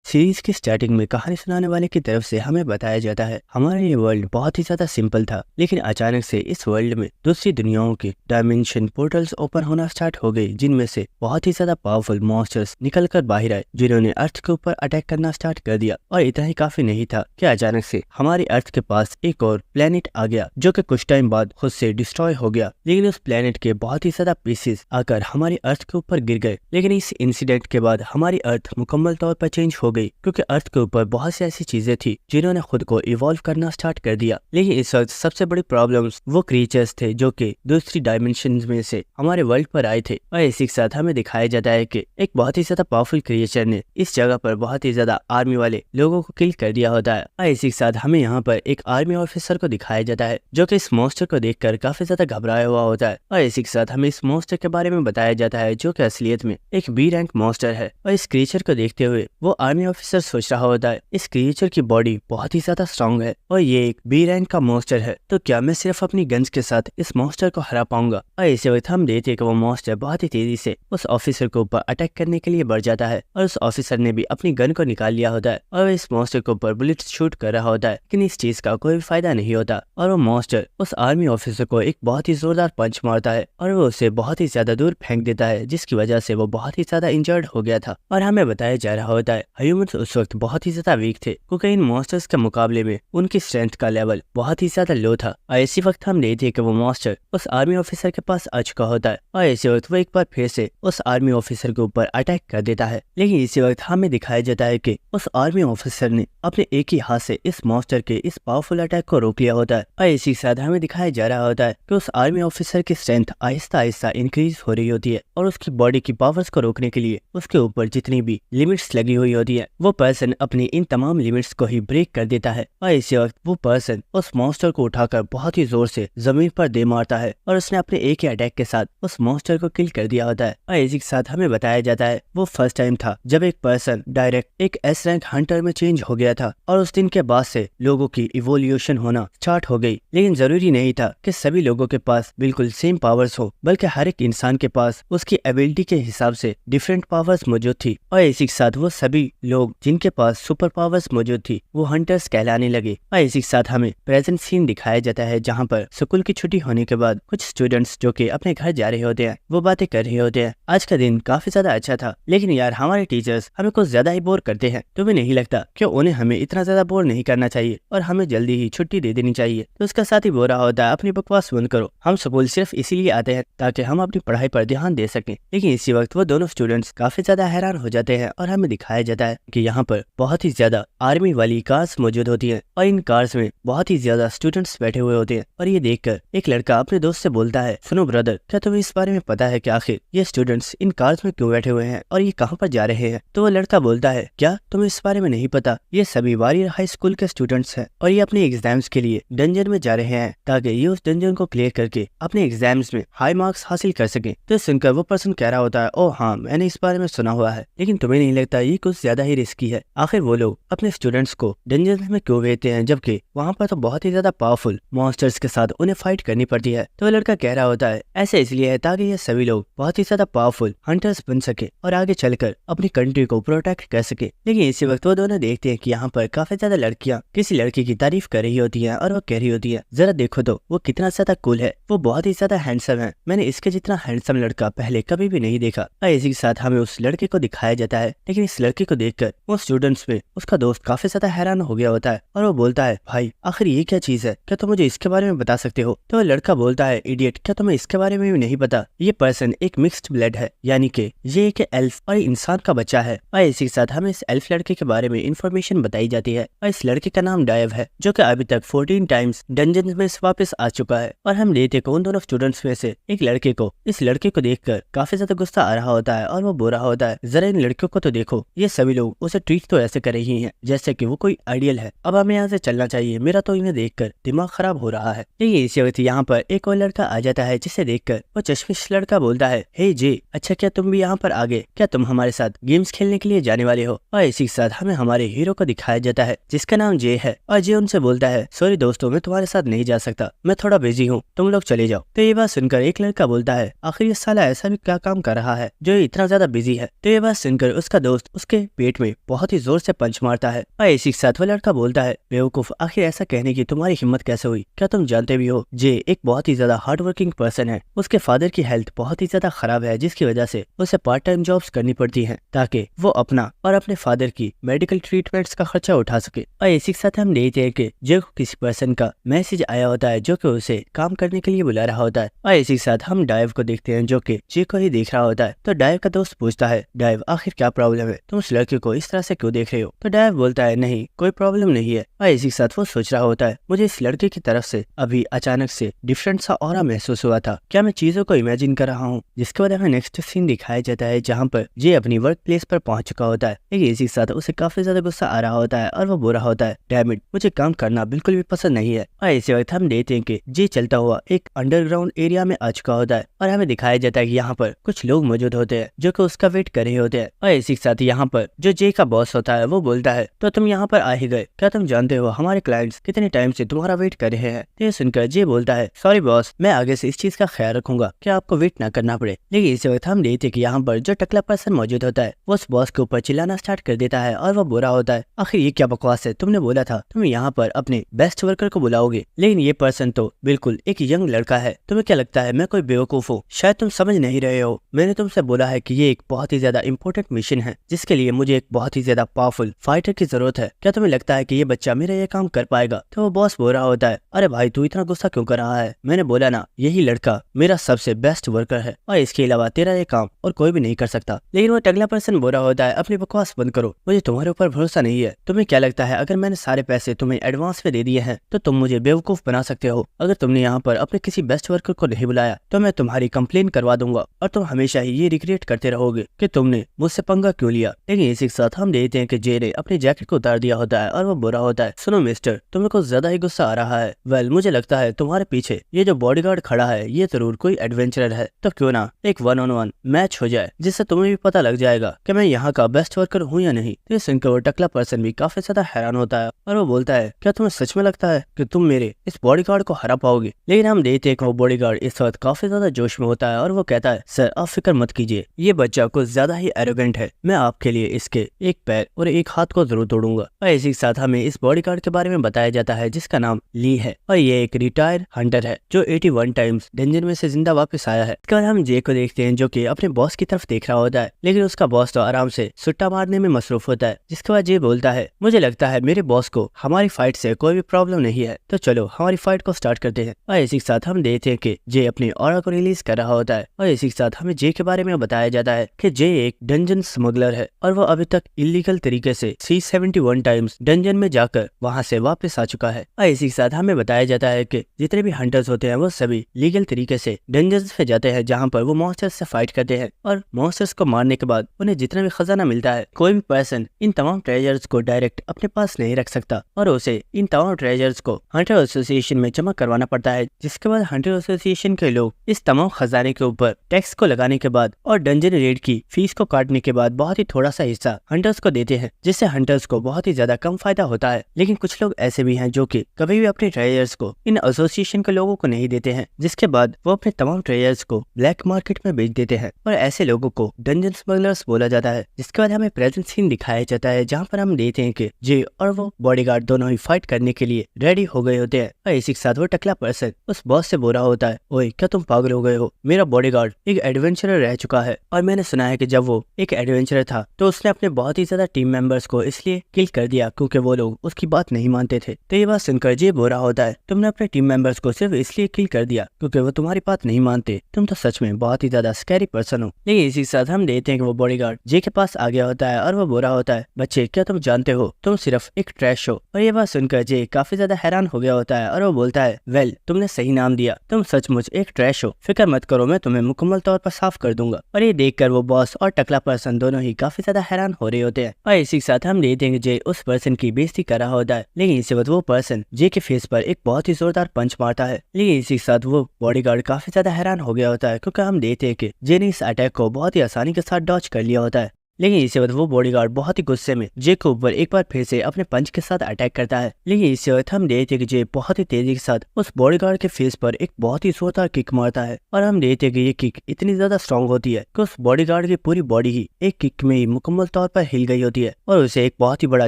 Series की starting में कहानी सुनाने वाले की तरफ से हमें बताया जाता है हमारा ये वर्ल्ड बहुत ही ज्यादा सिंपल था, लेकिन अचानक से इस वर्ल्ड में दूसरी दुनियाओं के डायमेंशन पोर्टल्स ओपन होना स्टार्ट हो गई, जिनमें से बहुत ही ज्यादा पावरफुल मॉन्स्टर्स निकल कर बाहर आए, जिन्होंने अर्थ के ऊपर अटैक करना स्टार्ट कर दिया। और इतना ही काफी नहीं था कि अचानक से हमारी अर्थ के पास एक और प्लेनेट आ गया, जो कि कुछ टाइम बाद खुद से डिस्ट्रॉय हो गया। लेकिन उस प्लेनेट के बहुत ही ज्यादा पीसेस आकर हमारी अर्थ के ऊपर गिर गए। लेकिन इस इंसिडेंट के बाद हमारी अर्थ मुकम्मल तौर पर चेंज हो गई, क्योंकि अर्थ के ऊपर बहुत सी ऐसी चीजें थी जिन्होंने खुद को इवॉल्व करना स्टार्ट कर दिया। लेकिन इस वक्त सबसे बड़ी प्रॉब्लम्स वो क्रीचर्स थे जो कि दूसरी डायमेंशन में से हमारे वर्ल्ड पर आए थे। और इसी के साथ हमें दिखाया जाता है कि एक बहुत ही ज्यादा पावरफुल क्रिएचर ने इस जगह पर बहुत ही ज्यादा आर्मी वाले लोगों को किल कर दिया होता है। और इसी के साथ हमें यहाँ पर एक आर्मी ऑफिसर को दिखाया जाता है जो कि इस मॉन्स्टर को देखकर काफी ज्यादा घबराया हुआ होता है। और इसी के साथ हमें इस मॉन्स्टर के बारे में बताया जाता है जो कि असलियत में एक बी रैंक मॉन्स्टर है। और इस क्रिएचर को देखते हुए वो आर्मी ऑफिसर सोच रहा होता है इस क्रिएचर की बॉडी बहुत ही ज्यादा स्ट्रॉन्ग है और ये एक बी रैंक का मॉन्स्टर है, तो क्या मैं सिर्फ अपनी गन्स के साथ इस मॉन्स्टर को हरा पाऊंगा। और इसी वक्त हम देखते हैं कि वो मॉन्स्टर बहुत ही तेजी से उस ऑफिसर के ऊपर अटैक करने के लिए बढ़ जाता है। और उस ऑफिसर ने भी अपनी गन को निकाल लिया होता है और इस मॉन्स्टर के ऊपर बुलेट शूट कर रहा होता है, लेकिन इस चीज का कोई फायदा नहीं होता। और वो मॉन्स्टर उस आर्मी ऑफिसर को एक बहुत ही जोरदार पंच मारता है और वो उसे बहुत ही ज्यादा दूर फेंक देता है, जिसकी वजह से वो बहुत ही ज्यादा इंजर्ड हो गया था। और हमें बताया जा रहा होता है ह्यूमंस उस वक्त बहुत ही ज्यादा वीक थे, क्योंकि इन मॉन्स्टर्स के मुकाबले में उनकी स्ट्रेंथ का लेवल बहुत ही ज्यादा लो था। और इसी वक्त हम देखते हैं कि वो मॉन्स्टर उस आर्मी ऑफिसर के पास आ चुका होता है और इसी वक्त वो एक बार फिर से उस आर्मी ऑफिसर के ऊपर अटैक कर देता है। लेकिन इसी वक्त हमें दिखाया जाता है कि उस आर्मी ऑफिसर ने अपने एक ही हाथ से इस मॉन्स्टर के इस पावरफुल अटैक को रोक लिया होता है। और इसी के साथ हमें दिखाया जा रहा होता है कि उस आर्मी ऑफिसर की स्ट्रेंथ आहिस्ता आहिस्ता इंक्रीज हो रही होती है और उसकी बॉडी की पावर्स को रोकने के लिए उसके ऊपर जितनी भी लिमिट्स लगी हुई होती है वो पर्सन अपनी इन तमाम लिमिट्स को ही ब्रेक कर देता है। और इसी वक्त वो पर्सन उस मॉन्स्टर को उठाकर बहुत ही जोर से जमीन पर दे मारता है और उसने अपने एक ही अटैक के साथ उस मॉन्स्टर को किल कर दिया होता है। और इसी के साथ हमें बताया जाता है वो फर्स्ट टाइम था जब एक पर्सन डायरेक्ट एक एस रैंक हंटर में चेंज हो गया था और उस दिन के बाद से लोगों की इवोल्यूशन होना स्टार्ट हो गई। लेकिन जरूरी नहीं था कि सभी लोगों के पास बिल्कुल सेम पावर्स हो, बल्कि हर एक इंसान के पास उसकी एबिलिटी के हिसाब से डिफरेंट पावर्स मौजूद थी। और इसी के साथ वो सभी लोग जिनके पास सुपर पावर्स मौजूद थी वो हंटर्स कहलाने लगे। और इसी के साथ हमें प्रेजेंट सीन दिखाया जाता है जहाँ पर स्कूल की छुट्टी होने के बाद कुछ स्टूडेंट्स जो कि अपने घर जा रहे होते हैं वो बातें कर रहे होते हैं। आज का दिन काफी ज्यादा अच्छा था, लेकिन यार हमारे टीचर्स हमें कुछ ज्यादा ही बोर करते हैं। तुम्हें नहीं लगता कि उन्हें हमें इतना ज्यादा बोर नहीं करना चाहिए और हमें जल्दी ही छुट्टी दे देनी चाहिए। तो उसका साथ ही बोल रहा होता है अपनी बकवास बंद करो, हम स्कूल सिर्फ इसीलिए आते हैं ताकि हम अपनी पढ़ाई पर ध्यान दे सकें। लेकिन इसी वक्त वो दोनों स्टूडेंट्स काफी ज्यादा हैरान हो जाते हैं और हमें दिखाया जाता है कि यहाँ पर बहुत ही ज्यादा आर्मी वाली कार्स मौजूद होती हैं और इन कार्स में बहुत ही ज्यादा स्टूडेंट्स बैठे हुए होते हैं। और ये देखकर एक लड़का अपने दोस्त से बोलता है, सुनो ब्रदर, क्या तुम्हें इस बारे में पता है कि आखिर ये स्टूडेंट्स इन कार्स में क्यों बैठे हुए हैं और ये कहाँ पर जा रहे हैं। तो वो लड़का बोलता है, क्या तुम्हें इस बारे में नहीं पता, ये सभी वॉरियर हाई स्कूल के स्टूडेंट्स हैं और ये अपने एग्जाम्स के लिए डंजन में जा रहे हैं ताकि ये उस डंजन को क्लियर करके अपने एग्जाम्स में हाई मार्क्स हासिल कर सके। तो सुनकर वो पर्सन कह रहा होता है, ओ हाँ, मैंने इस बारे में सुना हुआ है, लेकिन तुम्हें नहीं लगता ये कुछ ज्यादा ही रिस्की है। आखिर वो लोग अपने स्टूडेंट्स को डंजन में क्यों भेजते हैं जबकि वहाँ पर तो बहुत ही ज्यादा पावरफुल मॉन्स्टर्स के साथ उन्हें फाइट करनी पड़ती है। तो वो लड़का कह रहा होता है, ऐसे इसलिए है ताकि ये सभी लोग बहुत ही ज्यादा पावरफुल हंटर्स बन सके और आगे चलकर अपनी कंट्री को प्रोटेक्ट कर सके। लेकिन इसी वक्त वो दोनों देखते हैं कि यहाँ पर काफी ज्यादा लड़कियां किसी लड़की की तारीफ कर रही होती हैं और वो कह रही होती है, जरा देखो तो वो कितना ज्यादा कूल है, वो बहुत ही ज्यादा हैंडसम है, मैंने इसके जितना हैंडसम लड़का पहले कभी भी नहीं देखा। और इसी के साथ हमें उस लड़के को दिखाया जाता है, लेकिन इस लड़के को देखकर वो स्टूडेंट्स में उसका दोस्त काफी ज्यादा हैरान हो गया होता है और वो बोलता है, भाई आखिर ये क्या चीज है, क्या तुम मुझे इसके बारे में बता सकते हो। तो वो लड़का बोलता है, इडियट, क्या तुम्हें इसके बारे में भी नहीं पता, ये पर्सन एक मिक्स्ड ब्लड है, यानी कि ये एक एल्फ और इंसान का बच्चा है। और इसी के साथ हमें इस एल्फ लड़के के बारे में इंफॉर्मेशन बताई जाती है और इस लड़के का नाम डायव है, जो कि अभी तक 14 टाइम्स डंजन में वापस आ चुका है। और हम देखते हैं उन दोनों स्टूडेंट्स में से एक लड़के को इस लड़के को देखकर काफी ज्यादा गुस्सा आ रहा होता है और वो बोल रहा होता है, जरा इन लड़कियों को तो देखो, ये सभी लोग उसे ट्रीट तो ऐसे कर रही हैं जैसे कि वो कोई आइडियल है, अब हमें यहाँ से चलना चाहिए, मेरा तो इन्हें देखकर दिमाग खराब हो रहा है। लेकिन इसी वक्त यहाँ पर एक और लड़का आ जाता है जिसे देखकर वो चश्मिश लड़का बोलता है, हे जे, अच्छा क्या तुम भी यहाँ पर आ गए, क्या तुम हमारे साथ गेम्स खेलने के लिए जाने वाले हो। और इसी के साथ हमें हमारे हीरो को दिखाया जाता है जिसका नाम जे है और जे उनसे बोलता है, सॉरी दोस्तों, मैं तुम्हारे साथ नहीं जा सकता, मैं थोड़ा बिजी हूँ, तुम लोग चले जाओ। तो ये बात सुनकर एक लड़का बोलता है, आखिर ये साला ऐसा भी क्या काम कर रहा है जो इतना ज्यादा बिजी है। तो ये बात सुनकर उसका दोस्त उसके पेट में में बहुत ही जोर से पंच मारता है और इसी के साथ वो लड़का बोलता है, बेवकूफ, आखिर ऐसा कहने की तुम्हारी हिम्मत कैसे हुई? क्या तुम जानते भी हो जे एक बहुत ही ज्यादा हार्ड वर्किंग पर्सन है। उसके फादर की हेल्थ बहुत ही ज्यादा खराब है, जिसकी वजह से उसे पार्ट टाइम जॉब्स करनी पड़ती हैं ताकि वो अपना और अपने फादर की मेडिकल ट्रीटमेंट्स का खर्चा उठा सके। और इसी के साथ हम देखते हैं कि जे को किसी पर्सन का मैसेज आया होता है जो कि उसे काम करने के लिए बुला रहा होता है। और इसी के साथ हम डाइव को देखते हैं जो कि जे को ही देख रहा होता है। तो डाइव का दोस्त पूछता है, डाइव, आखिर क्या प्रॉब्लम है? तुम उस लड़के को इस तरह से क्यों देख रहे हो? तो डाइव बोलता है, नहीं, कोई प्रॉब्लम नहीं है। और इसी के साथ वो सोच रहा होता है, मुझे इस लड़के की तरफ से अभी अचानक से डिफरेंट सा ऑरा महसूस हुआ था। क्या मैं चीजों को इमेजिन कर रहा हूँ? जिसके बाद हमें नेक्स्ट सीन दिखाया जाता है जहाँ पर जे अपनी वर्क प्लेस पर पहुंच चुका होता है। लेकिन इसी के साथ उसे काफी ज्यादा गुस्सा आ रहा होता है और वो बुरा होता है, डैम इट, मुझे काम करना बिल्कुल भी पसंद नहीं है। और इसी वक्त हम देखते हैं कि जे चलता हुआ एक अंडरग्राउंड एरिया में आ चुका होता है और हमें दिखाया जाता है कि यहाँ पर कुछ लोग मौजूद होते हैं जो कि उसका वेट कर रहे होते हैं। और इसी के साथ यहाँ पर जो जे का बॉस होता है वो बोलता है, तो तुम यहाँ पर आ ही गए, क्या तुम जानते हो हमारे क्लाइंट्स कितने टाइम से तुम्हारा वेट कर रहे हैं? ये सुनकर जे बोलता है, सॉरी बॉस, मैं आगे से इस चीज का ख्याल रखूंगा कि आपको वेट ना करना पड़े। लेकिन इसी वक्त हम देखते हैं कि यहाँ पर जो टकला पर्सन मौजूद होता है वो उस बॉस के ऊपर चिल्लाना स्टार्ट कर देता है और वो बुरा होता है, आखिर ये क्या बकवास है? तुमने बोला था तुम यहाँ पर अपने बेस्ट वर्कर को बुलाओगे, लेकिन ये पर्सन तो बिल्कुल एक यंग लड़का है। तुम्हें क्या लगता है मैं कोई बेवकूफ हूँ? शायद तुम समझ नहीं रहे हो। मैंने तुमसे बोला है कि ये एक बहुत ही ज्यादा इंपॉर्टेंट मिशन है जिसके लिए मुझे एक बहुत ही ज्यादा पावरफुल फाइटर की जरूरत है। क्या तुम्हें लगता है कि ये बच्चा मेरा ये काम कर पाएगा? तो वो बॉस बोल रहा होता है, अरे भाई, तू इतना गुस्सा क्यों कर रहा है? मैंने बोला ना, यही लड़का मेरा सबसे बेस्ट वर्कर है और इसके अलावा तेरा ये काम और कोई भी नहीं कर सकता। लेकिन वो टगला पर्सन बोल रहा होता है, अपनी बकवास बंद करो, मुझे तुम्हारे ऊपर भरोसा नहीं है। तुम्हें क्या लगता है अगर मैंने सारे पैसे तुम्हें एडवांस में दे दिए हैं तो तुम मुझे बेवकूफ बना सकते हो? अगर तुमने यहाँ पर अपने किसी बेस्ट वर्कर को नहीं बुलाया तो मैं तुम्हारी कंप्लेन करवा दूंगा और तुम हमेशा ही ये रिग्रेट करते रहोगे कि तुमने मुझसे पंगा क्यों लिया। लेकिन इसी के साथ हम देखते हैं कि जे ने अपने जैकेट को उतार दिया होता है और वो बुरा होता है, सुनो मिस्टर, तुम्हें कुछ ज्यादा ही गुस्सा आ रहा है। वेल, मुझे लगता है तुम्हारे पीछे ये जो बॉडीगार्ड खड़ा है ये जरूर कोई एडवेंचरर है, तो क्यों ना एक 1-on-1 मैच हो जाए जिससे तुम्हें भी पता लग जाएगा कि मैं यहाँ का बेस्ट वर्कर हूँ या नहीं। तो ये सुनकर वो टकला पर्सन भी काफी ज्यादा हैरान होता है और वो बोलता है, क्या तुम्हें सच में लगता है कि तुम मेरे इस बॉडीगार्ड को हरा पाओगे? लेकिन हम देखते हैं कि वो बॉडीगार्ड इस वक्त काफी ज्यादा जोश में होता है और वो कहता है, सर आप फिक्र मत कीजिए, ये बच्चा कुछ ज्यादा ही एरोगेंट है, मैं आपके लिए इसके एक पैर और एक हाथ को जरूर तोड़ूंगा। और इसी के साथ हमें इस बॉडीगार्ड के बारे में बताया जाता है जिसका नाम ली है और ये एक रिटायर्ड हंटर है जो 81 टाइम्स डेंजर में से जिंदा वापस आया है। इसके बाद हम जे को देखते हैं जो कि अपने बॉस की तरफ देख रहा होता है, लेकिन उसका बॉस तो आराम से सुट्टा मारने में मसरूफ होता है। जिसके बाद जे बोलता है, मुझे लगता है मेरे बॉस को हमारी फाइट से कोई भी प्रॉब्लम नहीं है, तो चलो हमारी फाइट को स्टार्ट करते हैं। और इसी के साथ हम देखते हैं कि जे अपनी ऑरा को रिलीज कर रहा होता है और इसी के साथ हमें जे के बारे में बताया जाता है कि जे एक डंजन स्मगलर है और वो अभी तक इलीगल तरीके से 71 टाइम्स डंजन में जाकर वहां से वापस आ चुका है। और इसी के साथ हमें बताया जाता है कि जितने भी हंटर्स होते हैं वो सभी लीगल तरीके से डंजन्स पे जाते हैं जहाँ पर वो मॉन्स्टर्स से फाइट करते हैं और मॉन्स्टर्स को मारने के बाद उन्हें जितना भी खजाना मिलता है, कोई भी पर्सन इन तमाम ट्रेजर्स को डायरेक्ट अपने पास नहीं रख सकता और उसे इन तमाम ट्रेजर्स को हंटर एसोसिएशन में जमा करवाना पड़ता है। जिसके बाद हंटर एसोसिएशन के लोग इस तमाम खजाने के ऊपर टैक्स को लगाने के बाद और डंजन रेड की फीस को काटने के बाद बहुत ही थोड़ा सा हिस्सा हंटर्स को देते हैं, जिससे हंटर्स को बहुत ही ज्यादा कम फायदा होता है। लेकिन कुछ लोग ऐसे भी हैं जो कि कभी भी अपने ट्रेजर्स को इन एसोसिएशन के लोगों को नहीं देते हैं, जिसके बाद वो अपने तमाम ट्रेजर्स को ब्लैक मार्केट में बेच देते हैं और ऐसे लोगों को डंजन स्मगलर्स बोला जाता है। जिसके बाद हमें प्रेजेंट सीन दिखाया जाता है जहाँ पर हम देखते हैं कि जे और वो बॉडीगार्ड दोनों ही फाइट करने के लिए रेडी हो गए होते हैं। और इसी के साथ वो टकला पर्सन उस बॉस से बोल रहा होता है, ओए क्या तुम पागल हो गए हो? मेरा बॉडीगार्ड एक एडवेंचरर रह चुका है और मैंने सुना है कि जब वो एक एडवेंचरर था तो उसने अपने बहुत ही ज्यादा टीम मेंबर्स को इसलिए किल कर दिया क्योंकि वो लोग उसकी बात नहीं मानते थे। तो ये बात सुनकर जे बोल रहा होता है, तुमने अपने टीम मेंबर्स को सिर्फ इसलिए किल कर दिया क्योंकि वो तुम्हारी बात नहीं मानते, तुम तो सच में बहुत ही ज्यादा स्कैरी पर्सन हो। लेकिन इसी के साथ हम देखते हैं कि वो बॉडीगार्ड जे के पास आ गया होता है और वो बोल रहा होता है, बच्चे क्या तुम जानते हो तुम सिर्फ एक ट्रैश हो। और ये बात सुनकर जे काफी ज्यादा हैरान हो गया होता है और वो बोलता है, वेल तुमने सही नाम दिया, तुम सचमुच एक ट्रैश हो, फिक्र मत करो मैं तुम्हें मुकम्मल तौर पर साफ कर दूंगा। और ये देखकर वो बॉस और टकला पर्सन दोनों ही काफी ज्यादा हैरान हो रहे होते हैं। और इसी के साथ हम देखते हैं कि जे उस पर्सन की बेइज्जती कर रहा होता है, लेकिन इसी वक्त वो पर्सन जे के फेस पर एक बहुत ही जोरदार पंच मारता है। लेकिन इसी के साथ वो बॉडीगार्ड काफी ज्यादा हैरान हो गया होता है क्योंकि हम देखते हैं कि जे ने इस अटैक को बहुत ही आसानी के साथ डॉज कर लिया होता है। लेकिन इसी वक्त वो बॉडीगार्ड बहुत ही गुस्से में जे के ऊपर एक बार फिर से अपने पंच के साथ अटैक करता है। लेकिन इसी वक्त हम देखते हैं कि जे बहुत ही तेजी के साथ उस बॉडीगार्ड के फेस पर एक बहुत ही जोरदार किक मारता है और हम देखते हैं कि ये किक इतनी ज्यादा स्ट्रॉन्ग होती है कि उस बॉडीगार्ड की पूरी बॉडी ही एक किक में ही मुकम्मल तौर पर हिल गई होती है और उसे एक बहुत ही बड़ा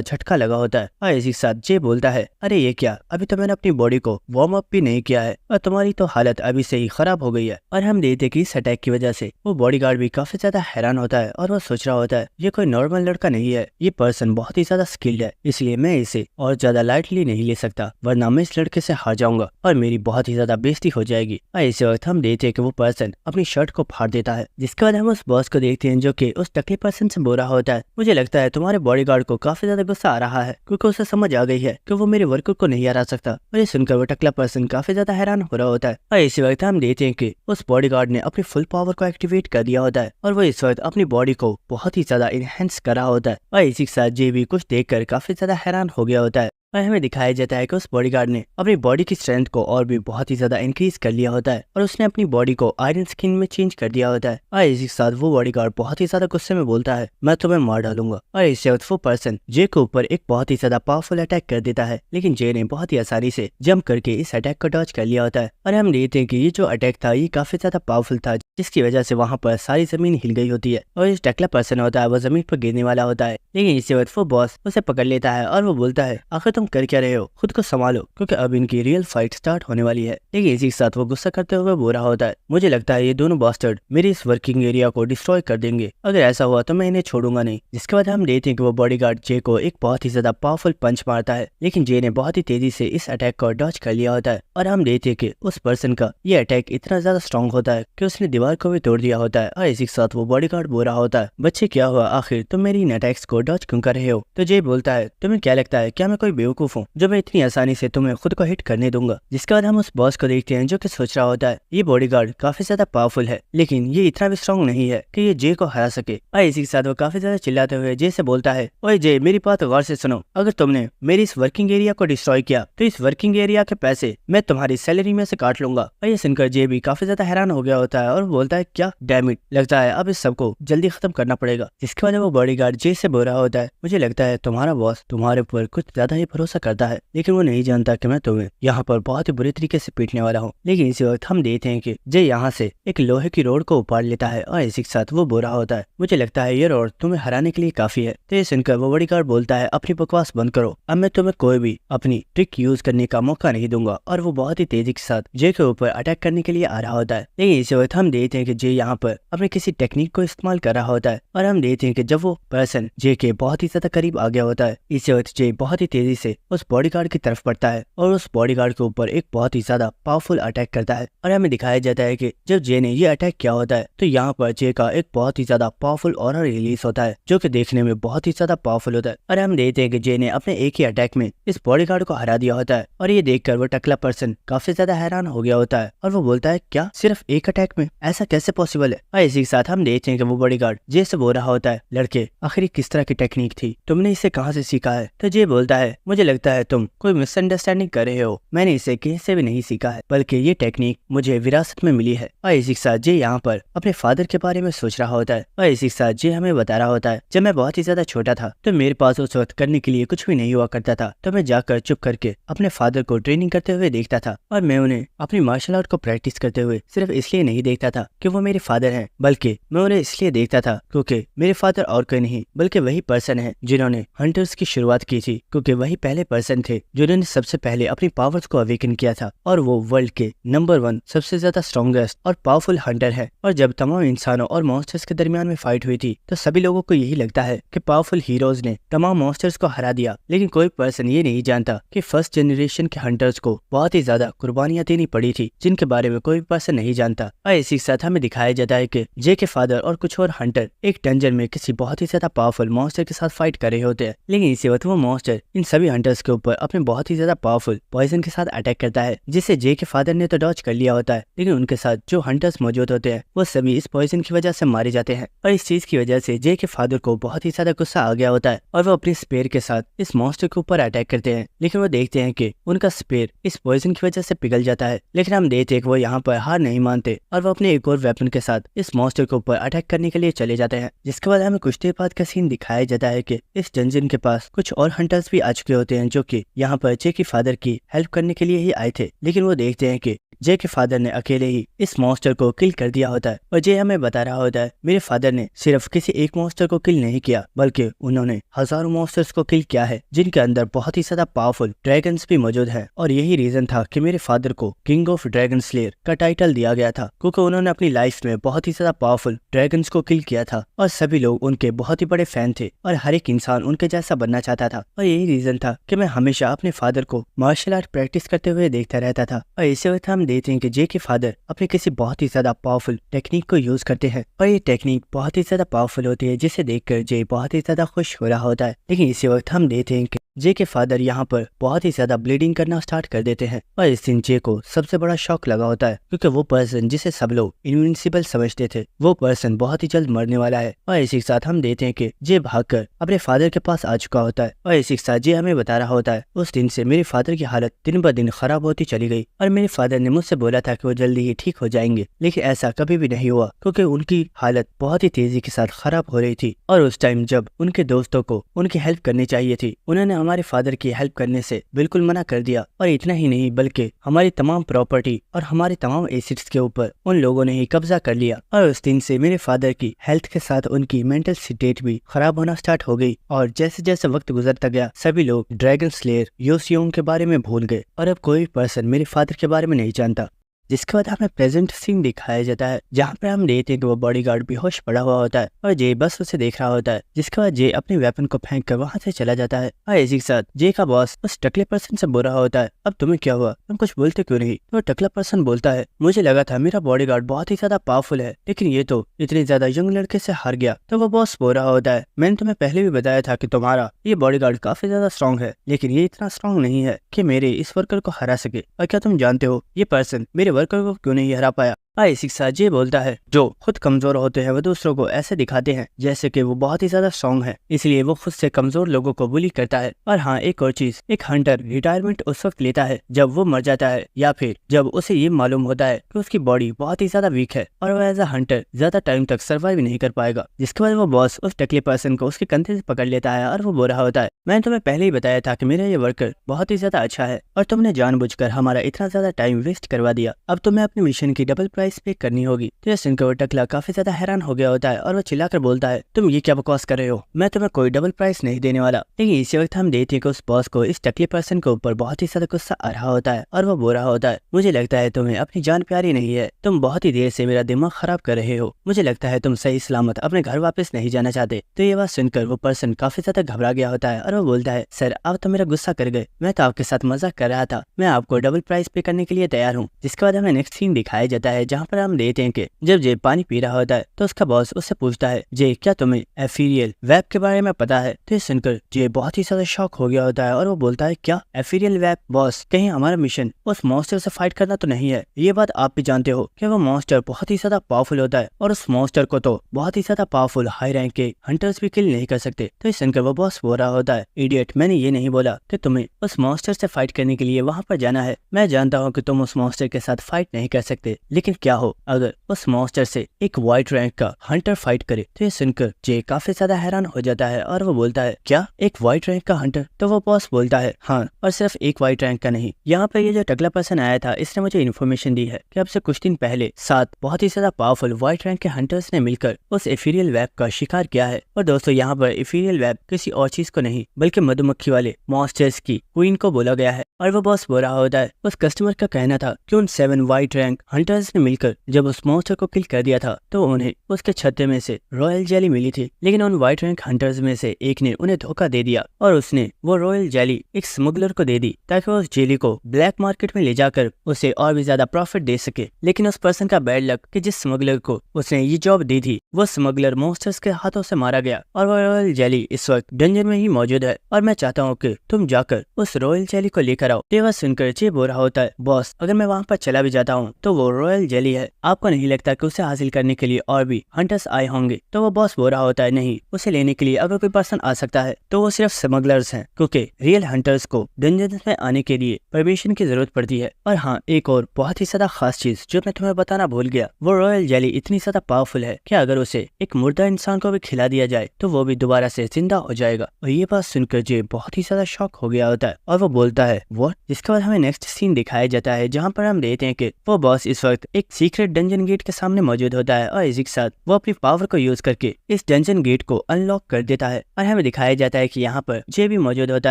झटका लगा होता है। और इसी के साथ जे बोलता है, अरे ये क्या, अभी तो मैंने अपनी बॉडी को वार्म अप भी नहीं किया है और तुम्हारी तो हालत अभी से ही खराब हो गई है। और हम देखते हैं कि इस अटैक की वजह से वो बॉडीगार्ड भी काफी ज्यादा हैरान होता है और वो सोच रहा होता है ये कोई नॉर्मल लड़का नहीं है, ये पर्सन बहुत ही ज्यादा स्किल्ड है, इसलिए मैं इसे और ज्यादा लाइटली नहीं ले सकता, वरना मैं इस लड़के से हार जाऊंगा और मेरी बहुत ही ज्यादा बेइज्जती हो जाएगी। और इसी वक्त हम देखते हैं कि वो पर्सन अपनी शर्ट को फाड़ देता है, जिसके बाद हम उस बॉस को देखते हैं जो कि उस टकले पर्सन से बोल रहा होता है, मुझे लगता है तुम्हारे बॉडीगार्ड को काफी ज्यादा गुस्सा आ रहा है क्योंकि उसे समझ आ गई है कि वो मेरे वर्कर को नहीं हरा सकता। और ये सुनकर वो टकला पर्सन काफी ज्यादा हैरान हो रहा होता है। और इसी वक्त हम देखते हैं कि उस बॉडीगार्ड ने अपनी फुल पावर को एक्टिवेट कर दिया होता है और वो इस वक्त अपनी बॉडी को बहुत ही ज्यादा इनहेंस कर रहा होता है। और इसी के साथ जे भी कुछ देखकर काफी ज्यादा हैरान हो गया होता है और हमें दिखाया जाता है कि उस बॉडीगार्ड ने अपनी बॉडी की स्ट्रेंथ को और भी बहुत ही ज्यादा इंक्रीज कर लिया होता है और उसने अपनी बॉडी को आयरन स्किन में चेंज कर दिया होता है। और इसी के साथ वो बॉडीगार्ड बहुत ही ज्यादा गुस्से में बोलता है, मैं तुम्हें मार डालूंगा। और इससे वो पर्सन जे के ऊपर एक बहुत ही ज्यादा पावरफुल अटैक कर देता है, लेकिन जे ने बहुत ही आसानी से जंप करके इस अटैक को डॉज कर लिया होता है। और हम देखते हैं कि ये जो अटैक था ये काफी ज्यादा पावरफुल था, जिसकी वजह से वहाँ पर सारी जमीन हिल गई होती है और इस टकला पर्सन होता है वो जमीन पर गिरने वाला होता है। लेकिन इसी वक्त वो बॉस उसे पकड़ लेता है और वो बोलता है, आखिर तुम कर क्या रहे हो, खुद को संभालो क्योंकि अब इनकी रियल फाइट स्टार्ट होने वाली है। लेकिन इसी के साथ वो गुस्सा करते हुए बोल रहा होता है, मुझे लगता है ये दोनों बास्टर्ड मेरे इस वर्किंग एरिया को डिस्ट्रॉय कर देंगे, अगर ऐसा हुआ तो मैं इन्हें छोड़ूंगा नहीं। जिसके बाद हम देखते हैं कि वो बॉडीगार्ड जे को एक बहुत ही ज्यादा पावरफुल पंच मारता है, लेकिन जे ने बहुत ही तेजी से इस अटैक को डॉज कर लिया होता है। और हम देखते हैं कि उस पर्सन का ये अटैक इतना ज्यादा स्ट्रॉन्ग होता है कि उसने दीवार को भी तोड़ दिया होता है। और इसी के साथ वो बॉडीगार्ड बोल रहा होता है, बच्चे क्या हुआ, आखिर तुम मेरी इन अटैक्स को डॉज क्यों कर रहे हो। तो जे बोलता है, तुम्हें क्या लगता है क्या मैं कोई बेवकूफ हूँ जो मैं इतनी आसानी से तुम्हें खुद को हिट करने दूंगा। जिसके बाद हम उस बॉस को देखते हैं जो कि सोच रहा होता है ये बॉडीगार्ड काफी ज्यादा पावरफुल है, लेकिन ये इतना भी स्ट्रॉन्ग नहीं है कि ये जे को हरा सके। और इसी के साथ वो काफी ज्यादा चिल्लाते हुए जे से बोलता है, ओए जे मेरी बात गौर से सुनो, अगर तुमने मेरी इस वर्किंग एरिया को डिस्ट्रॉय किया तो इस वर्किंग एरिया के पैसे मैं तुम्हारी सैलरी में से काट लूंगा। और ये सुनकर जे भी काफी ज्यादा हैरान हो गया होता है और बोलता है, क्या डैम इट, लगता है अब इस सबको जल्दी खत्म करना पड़ेगा। जिसके बाद वो बॉडीगार्ड जे से बोल रहा होता है, मुझे लगता है तुम्हारा बॉस तुम्हारे ऊपर कुछ ज्यादा ही भरोसा करता है, लेकिन वो नहीं जानता कि मैं तुम्हें यहाँ पर बहुत ही बुरी तरीके से पीटने वाला हूँ। लेकिन इसी वक्त हम देखते हैं कि जे यहाँ से एक लोहे की रोड को उपाड़ लेता है और इसी के साथ वो बोल रहा होता है, मुझे लगता है ये रोड तुम्हें हराने के लिए काफी है। तो ये सुनकर वो बॉडीगार्ड बोलता है, अपनी बकवास बंद करो, अब मैं तुम्हें कोई भी अपनी ट्रिक यूज करने का मौका नहीं दूंगा। और वो बहुत ही तेजी के साथ जे के ऊपर अटैक करने के लिए आ रहा होता है। लेकिन इसी वक्त हम देखते हैं कि जे यहाँ पर अपने किसी टेक्निक को इस्तेमाल कर रहा होता है और हम देखते हैं कि जब वो पर्सन जे के बहुत ही ज्यादा करीब आ गया होता है, इसी वक्त जे बहुत ही तेजी से उस बॉडीगार्ड की तरफ बढ़ता है और उस बॉडीगार्ड के ऊपर एक बहुत ही ज्यादा पावरफुल अटैक करता है। और हमें दिखाया जाता है कि जब जे ने ये अटैक किया होता है तो यहाँ पर जे का एक बहुत ही ज्यादा पावरफुल ऑरा रिलीज होता है जो कि देखने में बहुत ही ज्यादा पावरफुल होता है। और हम देखते हैं कि जे ने अपने एक ही अटैक में इस बॉडीगार्ड को हरा दिया होता है और ये देखकर वो टकला पर्सन काफी ज्यादा हैरान हो गया होता है और वो बोलता है, क्या सिर्फ एक अटैक में, ऐसा कैसे पॉसिबल है। और इसी के साथ हम देखते हैं कि वो बॉडीगार्ड जे से बोल रहा होता है, लड़के आखिर किस तरह की टेक्निक थी, तुमने इसे कहाँ से सीखा है। तो जे बोलता है, मुझे लगता है तुम कोई मिसअंडरस्टैंडिंग कर रहे हो, मैंने इसे कहीं से भी नहीं सीखा है, बल्कि ये टेक्निक मुझे विरासत में मिली है। और इसी के साथ जे यहाँ पर अपने फादर के बारे में सोच रहा होता है और इसी के साथ जे हमें बता रहा होता है, जब मैं बहुत ही ज्यादा छोटा था तो मेरे पास उस वक्त करने के लिए कुछ भी नहीं हुआ करता था, तो मैं जाकर चुप करके अपने फादर को ट्रेनिंग करते हुए देखता था और मैं उन्हें अपनी मार्शल आर्ट को प्रैक्टिस करते हुए सिर्फ इसलिए नहीं देखता था कि वो मेरे फादर हैं, बल्कि मैं उन्हें इसलिए देखता था क्योंकि मेरे फादर और कोई नहीं बल्कि वही पर्सन है जिन्होंने हंटर्स की शुरुआत की थी, क्योंकि वही पहले पर्सन थे जिन्होंने सबसे पहले अपनी पावर्स को अवेकन किया था और वो वर्ल्ड के नंबर 1 सबसे ज्यादा स्ट्रॉन्गेस्ट और पावरफुल हंटर है। और जब तमाम इंसानों और मॉन्स्टर्स के दरमियान में फाइट हुई थी तो सभी लोगों को यही लगता है कि पावरफुल हीरोज ने तमाम मॉन्स्टर्स को हरा दिया, लेकिन कोई पर्सन ये नहीं जानता कि फर्स्ट जनरेशन के हंटर्स को बहुत ही ज्यादा कुर्बानियां देनी पड़ी थी जिनके बारे में कोई पर्सन नहीं जानता। और इसी के साथ हमें दिखाया जाता है कि जे के फादर और कुछ और हंटर एक डंजन में किसी बहुत ही ज्यादा पावरफुल मॉन्स्टर के साथ फाइट कर रहे होते हैं, लेकिन इसी वक्त वो मॉन्स्टर इन सभी हंटर्स के ऊपर अपने बहुत ही ज्यादा पावरफुल पॉइजन के साथ अटैक करता है, जिसे जे के फादर ने तो डॉज कर लिया होता है, लेकिन उनके साथ जो हंटर्स मौजूद होते हैं वो सभी इस पॉइजन की वजह से मारे जाते हैं। और इस चीज की वजह से जे के फादर को बहुत ही ज्यादा गुस्सा आ गया होता है और वो अपने स्पेयर के साथ इस मॉन्स्टर के ऊपर अटैक करते हैं, लेकिन वो देखते हैं कि उनका स्पेयर इस पॉइजन की वजह से पिघल जाता है। लेकिन हम देखते हैं कि वो यहाँ पर हार नहीं मानते और वो अपने एक और वेपन के साथ इस मॉन्स्टर के ऊपर अटैक करने के लिए चले जाते हैं। जिसके बाद हमें कुछ देर बाद का सीन दिखाया जाता है कि इस डंजन के पास कुछ और हंटर्स भी आ चुके होते हैं जो कि यहाँ पर जे के फादर की हेल्प करने के लिए ही आए थे, लेकिन वो देखते हैं कि जे के फादर ने अकेले ही इस मॉन्स्टर को किल कर दिया होता है। और जे हमें बता रहा होता है मेरे फादर ने सिर्फ किसी एक मॉन्स्टर को किल नहीं किया, बल्कि उन्होंने हजारों मॉन्स्टर्स को किल किया है जिनके अंदर बहुत ही ज्यादा पावरफुल ड्रैगन्स भी मौजूद हैं। और यही रीजन था कि मेरे फादर को किंग ऑफ ड्रैगन स्लेयर का टाइटल दिया गया था, क्योंकि उन्होंने अपनी लाइफ में बहुत ही ज्यादा पावरफुल ड्रैगन्स को किल किया था और सभी लोग उनके बहुत ही बड़े फैन थे और हर एक इंसान उनके जैसा बनना चाहता था। और यही रीजन था कि मैं हमेशा अपने फादर को मार्शल आर्ट प्रैक्टिस करते हुए देखता रहता था। और इसी वक्त हम देखते हैं कि जे के फादर अपने किसी बहुत ही ज्यादा पावरफुल टेक्निक को यूज करते हैं और ये टेक्निक बहुत ही ज्यादा पावरफुल होती है, जिसे देखकर जे बहुत ही ज्यादा खुश हो रहा होता है। लेकिन इसी वक्त हम देखते हैं कि जे के फादर यहाँ पर बहुत ही ज्यादा ब्लीडिंग करना स्टार्ट कर देते हैं और इस दिन जे को सबसे बड़ा शॉक लगा होता है, क्योंकि वो पर्सन जिसे सब लोग इनविंसिबल समझते थे वो पर्सन बहुत ही जल्द मरने वाला है। और इसी के साथ हम देखते हैं कि जे भागकर अपने फादर के पास आ चुका होता है और इसी के साथ जे हमें बता रहा होता है उस दिन से मेरे फादर की हालत दिन ब दिन खराब होती चली गई और मेरे फादर ने मुझसे बोला था कि वो जल्दी ही ठीक हो जाएंगे, लेकिन ऐसा कभी भी नहीं हुआ क्योंकि उनकी हालत बहुत ही तेजी के साथ खराब हो रही थी। और उस टाइम जब उनके दोस्तों को उनकी हेल्प करनी चाहिए थी, उन्होंने हमारे फादर की हेल्प करने से बिल्कुल मना कर दिया। और इतना ही नहीं बल्कि हमारी तमाम प्रॉपर्टी और हमारे तमाम एसेट्स के ऊपर उन लोगों ने ही कब्जा कर लिया। और उस दिन से मेरे फादर की हेल्थ के साथ उनकी मेंटल स्टेट भी खराब होना स्टार्ट हो गई और जैसे जैसे वक्त गुजरता गया सभी लोग ड्रैगन स्लेयर योसियोंग के बारे में भूल गए और अब कोई पर्सन मेरे फादर के बारे में नहीं जानता। जिसके बाद हमें प्रेजेंट सीन दिखाया जाता है जहाँ पे हम देखते हैं कि वो बॉडीगार्ड बेहोश पड़ा हुआ होता है और जे बस उसे देख रहा होता है। जिसके बाद जे अपने वेपन को फेंक कर वहाँ से चला जाता है और इसी के साथ जे का बॉस उस टकले पर्सन से बोल रहा होता है अब तुम्हें क्या हुआ, तुम कुछ बोलते क्यों नहीं। तो टकला पर्सन बोलता है मुझे लगा था मेरा बॉडीगार्ड बहुत ही ज्यादा पावरफुल है, लेकिन ये तो इतने ज्यादा यंग लड़के से हार गया। तो वो बॉस बोल रहा होता है मैंने तुम्हें पहले भी बताया था कि तुम्हारा ये बॉडीगार्ड काफी ज्यादा स्ट्रॉन्ग है, लेकिन ये इतना स्ट्रॉन्ग नहीं है कि मेरे इस वर्कर को हरा सके। और क्या तुम जानते हो ये पर्सन मेरे वर्कर को क्यों नहीं हरा पाया। इसी के साथ ये बोलता है जो खुद कमजोर होते हैं वो दूसरों को ऐसे दिखाते हैं जैसे कि वो बहुत ही ज्यादा स्ट्रॉन्ग है, इसलिए वो खुद से कमजोर लोगों को बुली करता है। और हाँ एक और चीज, एक हंटर रिटायरमेंट उस वक्त लेता है जब वो मर जाता है या फिर जब उसे ये मालूम होता है कि उसकी बॉडी बहुत ही ज्यादा वीक है और वो एज अ हंटर ज्यादा टाइम तक सर्वाइव नहीं कर पाएगा। जिसके बाद वो बॉस उस टकले पर्सन को उसके कंधे से पकड़ लेता है और वो बोल रहा होता है मैंने तुम्हें पहले ही बताया था कि मेरा ये वर्कर बहुत ही ज्यादा अच्छा है और तुमने जानबूझकर हमारा इतना ज्यादा टाइम वेस्ट करवा दिया, अब तुम्हें अपने मिशन की डबल प्राइस पे करनी होगी। तो यह सुनकर वो टकला काफी ज्यादा हैरान हो गया होता है और वो चिल्लाकर बोलता है तुम ये क्या बकवास कर रहे हो, मैं तुम्हें कोई डबल प्राइस नहीं देने वाला। लेकिन इसी वक्त हम देखते हैं कि उस बॉस को इस टकले पर्सन के ऊपर बहुत ही ज्यादा गुस्सा आ रहा होता है और वो बोल रहा होता है मुझे लगता है तुम्हें अपनी जान प्यारी नहीं है, तुम बहुत ही देर से मेरा दिमाग खराब कर रहे हो, मुझे लगता है तुम सही सलामत अपने घर वापस नहीं जाना चाहते। तो ये बात सुनकर वो पर्सन काफी ज्यादा घबरा गया होता है और वो बोलता है सर आप तो मेरा गुस्सा कर गए, मैं तो आपके साथ मजाक कर रहा था, मैं आपको डबल प्राइस पे करने के लिए तैयार हूँ। जिसके बाद हमें नेक्स्ट सीन दिखाया जाता है जहाँ पर हम देखते हैं कि जब जे पानी पी रहा होता है तो उसका बॉस उससे पूछता है जे क्या तुम्हें एफीरियल वेब के बारे में पता है। तो ये सुनकर जे बहुत ही ज्यादा शॉक हो गया होता है और वो बोलता है क्या एफीरियल वेब, बॉस कहीं हमारा मिशन उस मॉन्स्टर से फाइट करना तो नहीं है। ये बात आप भी जानते हो कि वो मॉन्स्टर बहुत ही ज्यादा पावरफुल होता है और उस मॉन्स्टर को तो बहुत ही ज्यादा पावरफुल हाई रैंक के हंटर्स भी किल नहीं कर सकते। तो ये सुनकर वो बॉस बोल रहा होता है इडियट, मैंने ये नहीं बोला कि तुम्हें उस मॉन्स्टर से फाइट करने के लिए वहाँ पर जाना है, मैं जानता हूँ कि तुम उस मॉन्स्टर के साथ फाइट नहीं कर सकते, लेकिन क्या हो अगर उस मॉन्स्टर से एक वाइट रैंक का हंटर फाइट करे। तो ये सुनकर जे काफी ज्यादा हैरान हो जाता है और वो बोलता है क्या एक वाइट रैंक का हंटर। तो वो बॉस बोलता है हाँ, और सिर्फ एक वाइट रैंक का नहीं, यहाँ पर ये जो टकला पर्सन आया था इसने मुझे इन्फॉर्मेशन दी है कि अब से कुछ दिन पहले 7 बहुत ही ज्यादा पावरफुल व्हाइट रैंक के हंटर्स ने मिलकर उस एफीरियल वेब का शिकार किया है। और दोस्तों यहाँ पर एफीरियल वेब किसी और चीज को नहीं बल्कि मधुमक्खी वाले मॉन्स्टर्स की क्वीन को बोला गया है। और वो बॉस बोल रहा होता है उस कस्टमर का कहना था कि उन 7 व्हाइट रैंक हंटर्स ने मिलकर जब उस मॉन्स्टर को किल कर दिया था तो उन्हें उसके छत्ते में से रॉयल जेली मिली थी, लेकिन उन व्हाइट रैंक हंटर्स में से एक ने उन्हें धोखा दे दिया और उसने वो रॉयल जेली एक स्मगलर को दे दी ताकि वो उस जेली को ब्लैक मार्केट में ले जाकर उसे और भी ज्यादा प्रॉफिट दे सके। लेकिन उस पर्सन का बैड लक कि जिस स्मगलर को उसने ये जॉब दी थी वो स्मगलर मॉन्स्टर्स के हाथों से मारा गया और वो रॉयल जेली इस वक्त डंजन में ही मौजूद है और मैं चाहता हूँ कि तुम जाकर उस रॉयल जेली को लेकर आओ। ये बात सुनकर जे बोल रहा होता है, बॉस अगर मैं वहाँ पर चला भी जाता हूँ तो वो रॉयल जेली है, आपको नहीं लगता कि उसे हासिल करने के लिए और भी हंटर्स आए होंगे? तो वो बॉस बोल रहा होता है, नहीं, उसे लेने के लिए अगर कोई पर्सन आ सकता है तो वो सिर्फ स्मगलर्स हैं, क्योंकि रियल हंटर्स को डंजन में आने के लिए परमिशन की जरूरत पड़ती है। और हाँ, एक और बहुत ही ज्यादा खास चीज जो मैं तुम्हें बताना भूल गया, वो रॉयल जेली इतनी ज्यादा पावरफुल है कि अगर उसे एक मुर्दा इंसान को भी खिला दिया जाए तो वो भी दोबारा से जिंदा हो जाएगा। और ये बात सुनकर जे बहुत ही ज्यादा शॉक हो गया होता है और वो बोलता है व्हाट। जिसके बाद हमें नेक्स्ट सीन दिखाया जाता है जहाँ पर हम देखते हैं कि वो बॉस इस वक्त एक सीक्रेट डंजन गेट के सामने मौजूद होता है और इसी के साथ वो अपनी पावर को यूज करके इस डंजन गेट को अनलॉक कर देता है। और हमें दिखाया जाता है कि यहाँ पर जे भी मौजूद होता